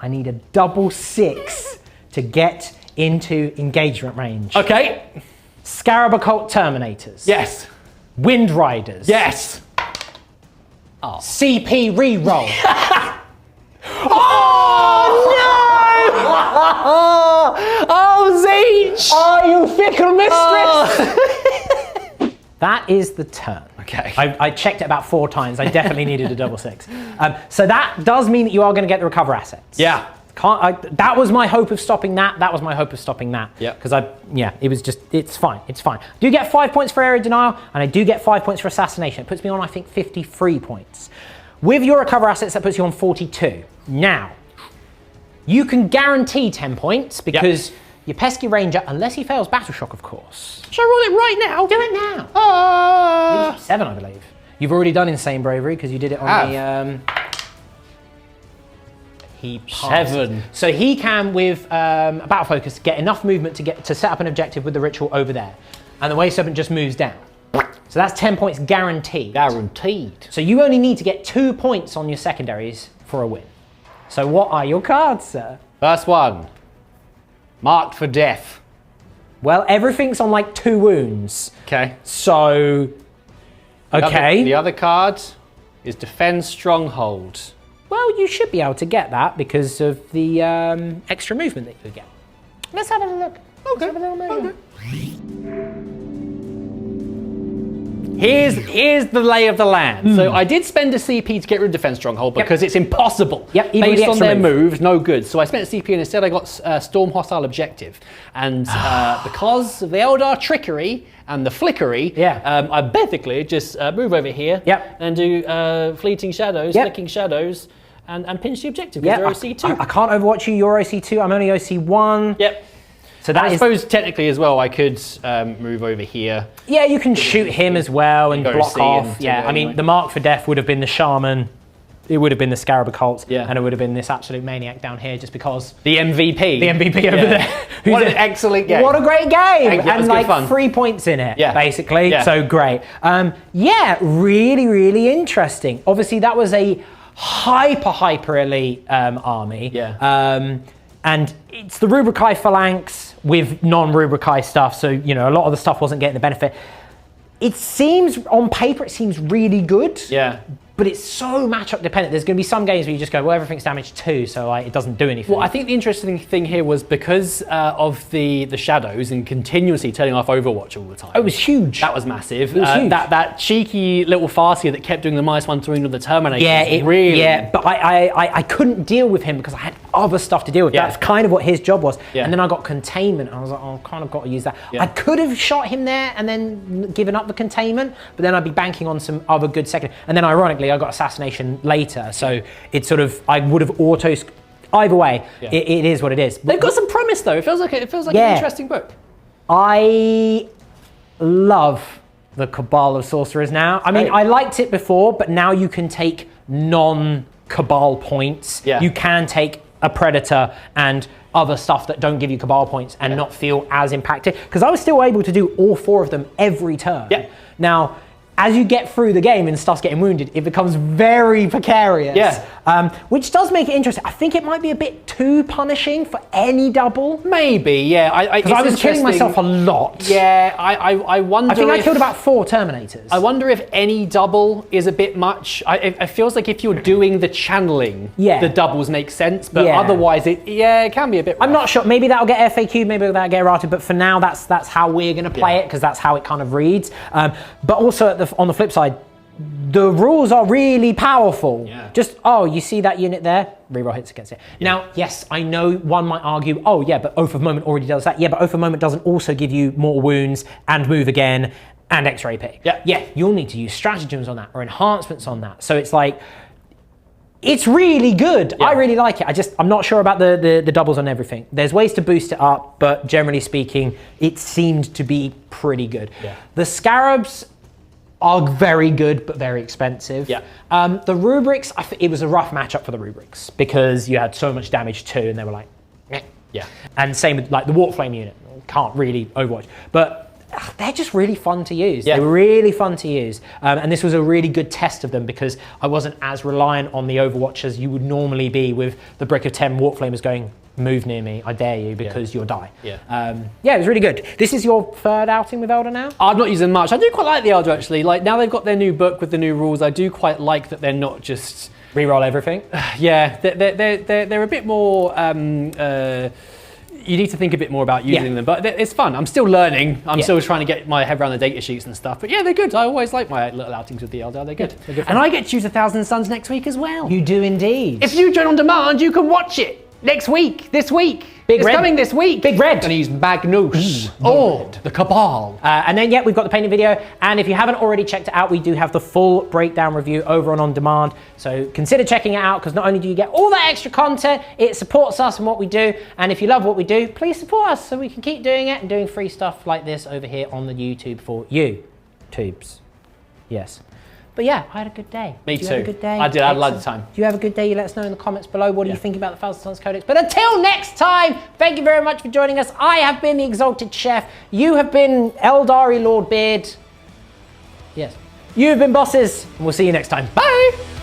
I need a double 6 to get into engagement range. Okay. Scarab Occult Terminators. Yes. Wind Riders. Yes. Oh. CP reroll. Oh, Tzeench! Oh, you fickle mistress! That is the turn. Okay. I checked it about 4 times. I definitely needed a double 6. So that does mean that you are going to get the recover assets. Yeah. That was my hope of stopping that. That was my hope of stopping that. Yeah. Because it was just, it's fine. It's fine. I do get 5 points for area denial, and I do get 5 points for assassination. It puts me on, I think, 53 points. With your recover assets, that puts you on 42. Now, you can guarantee 10 points because your pesky ranger, unless he fails battle shock, of course. Should I roll it right now? Do it now. 7, I believe. You've already done insane bravery because you did it on the. He passed. 7. So he can, with a battle focus, get enough movement to set up an objective with the ritual over there, and the Way Serpent just moves down. So that's 10 points guaranteed. Guaranteed. So you only need to get 2 points on your secondaries for a win. So what are your cards, sir? First one. Marked for death. Well, everything's on like 2 wounds. Okay. So, okay. The other card is Defend Stronghold. Well, you should be able to get that because of the extra movement that you get. Let's have a look. Okay. Let's have a little movement. Here's the lay of the land. So I did spend a CP to get rid of Defense Stronghold because it's impossible. Yep, even with based the on their extra moves, no good. So I spent a CP and instead I got Storm Hostile Objective. And because of the Eldar trickery and the flickery, I basically just move over here and do Fleeting Shadows, Flicking Shadows, and pinch the objective because they're OC2. I can't overwatch you, you're OC2, I'm only OC1. Yep. So that I suppose technically as well, I could move over here. Yeah, you can shoot him as well and block off. Yeah, I mean, the mark for death would have been the Shaman, it would have been the Scarab Occult, and it would have been this absolute maniac down here just because... The MVP. The MVP over there. What an excellent game. What a great game. And like fun. 3 points in it, basically. So great. Yeah, really, really interesting. Obviously, that was a hyper elite army. And it's the Rubric Phalanx with non-Rubric stuff, so you know a lot of the stuff wasn't getting the benefit. It seems, on paper, it seems really good. But it's so matchup dependent. There's going to be some games where you just go, well, everything's damaged 2, so like, it doesn't do anything. Well, I think the interesting thing here was because of the shadows and continuously turning off Overwatch all the time. It was huge. That was massive. It was huge. That cheeky little Farseer that kept doing the -1 to of the Terminator. But I couldn't deal with him because I had other stuff to deal with. That's kind of what his job was. And then I got containment. I was like, oh, I've kind of got to use that. I could have shot him there and then given up the containment, but then I'd be banking on some other good second. And then ironically, I got assassination later, so it's sort of, I would have either way, it is what it is. They've got some premise though. It feels like an interesting book. I love the Cabal of Sorcerers now. I mean, I liked it before, but now you can take non-Cabal points. You can take a Predator and other stuff that don't give you Cabal points and not feel as impacted. Because I was still able to do all 4 of them every turn. Now, as you get through the game and stuff's getting wounded, it becomes very precarious. Which does make it interesting. I think it might be a bit too punishing for any double. Maybe, Because I was killing myself a lot. I wonder. I think I killed about 4 Terminators. I wonder if any double is a bit much. It feels like if you're doing the channeling, the doubles make sense, but otherwise it can be a bit rough. I'm not sure. Maybe that'll get FAQ, maybe that'll get errated, but for now that's how we're going to play it because that's how it kind of reads. But also on the flip side, the rules are really powerful. Just, you see that unit there? Reroll hits against it. Now, yes, I know one might argue, but Oath of Moment already does that. But Oath of Moment doesn't also give you more wounds and move again and extra AP. You'll need to use stratagems on that or enhancements on that. So it's like, it's really good. I really like it. I'm not sure about the doubles on everything. There's ways to boost it up, but generally speaking, it seemed to be pretty good. The Scarabs, are very good, but very expensive. Yeah. The rubrics, it was a rough matchup for the rubrics because you had so much damage too, and they were like, meh. Yeah. And same with like the Warflame unit, can't really Overwatch, but they're just really fun to use. Yeah. They were really fun to use. And this was a really good test of them because I wasn't as reliant on the Overwatch as you would normally be with the Brick of 10 Warflamers going, move near me, I dare you, because you'll die. Yeah. Yeah, it was really good. This is your third outing with Elder now? I've not used them much. I do quite like the Elder actually. Like now they've got their new book with the new rules. I do quite like that they're not just Reroll everything? yeah. They're a bit more. You need to think a bit more about using them, but it's fun. I'm still learning. I'm still trying to get my head around the data sheets and stuff. But yeah, they're good. I always like my little outings with the Eldar. They're good. They're good and I get to choose 1,000 Suns next week as well. You do indeed. If you join on demand, you can watch it next week, this week. Big Red. Coming this week. Big Red. And he's Magnus The Cabal. And then, we've got the painted video. And if you haven't already checked it out, we do have the full breakdown review over on demand. So consider checking it out because not only do you get all that extra content, it supports us and what we do. And if you love what we do, please support us so we can keep doing it and doing free stuff like this over here on the YouTube for you. Tubes. Yes. But yeah, I had a good day. Me Did you too. have a good day? I did. I had a lot of time. Do you have a good day? You let us know in the comments below. What do you think about the Thousand Suns Codex? But until next time, thank you very much for joining us. I have been the Exalted Chef. You have been Eldari Lord Beard. Yes. You have been Bosses. And we'll see you next time. Bye.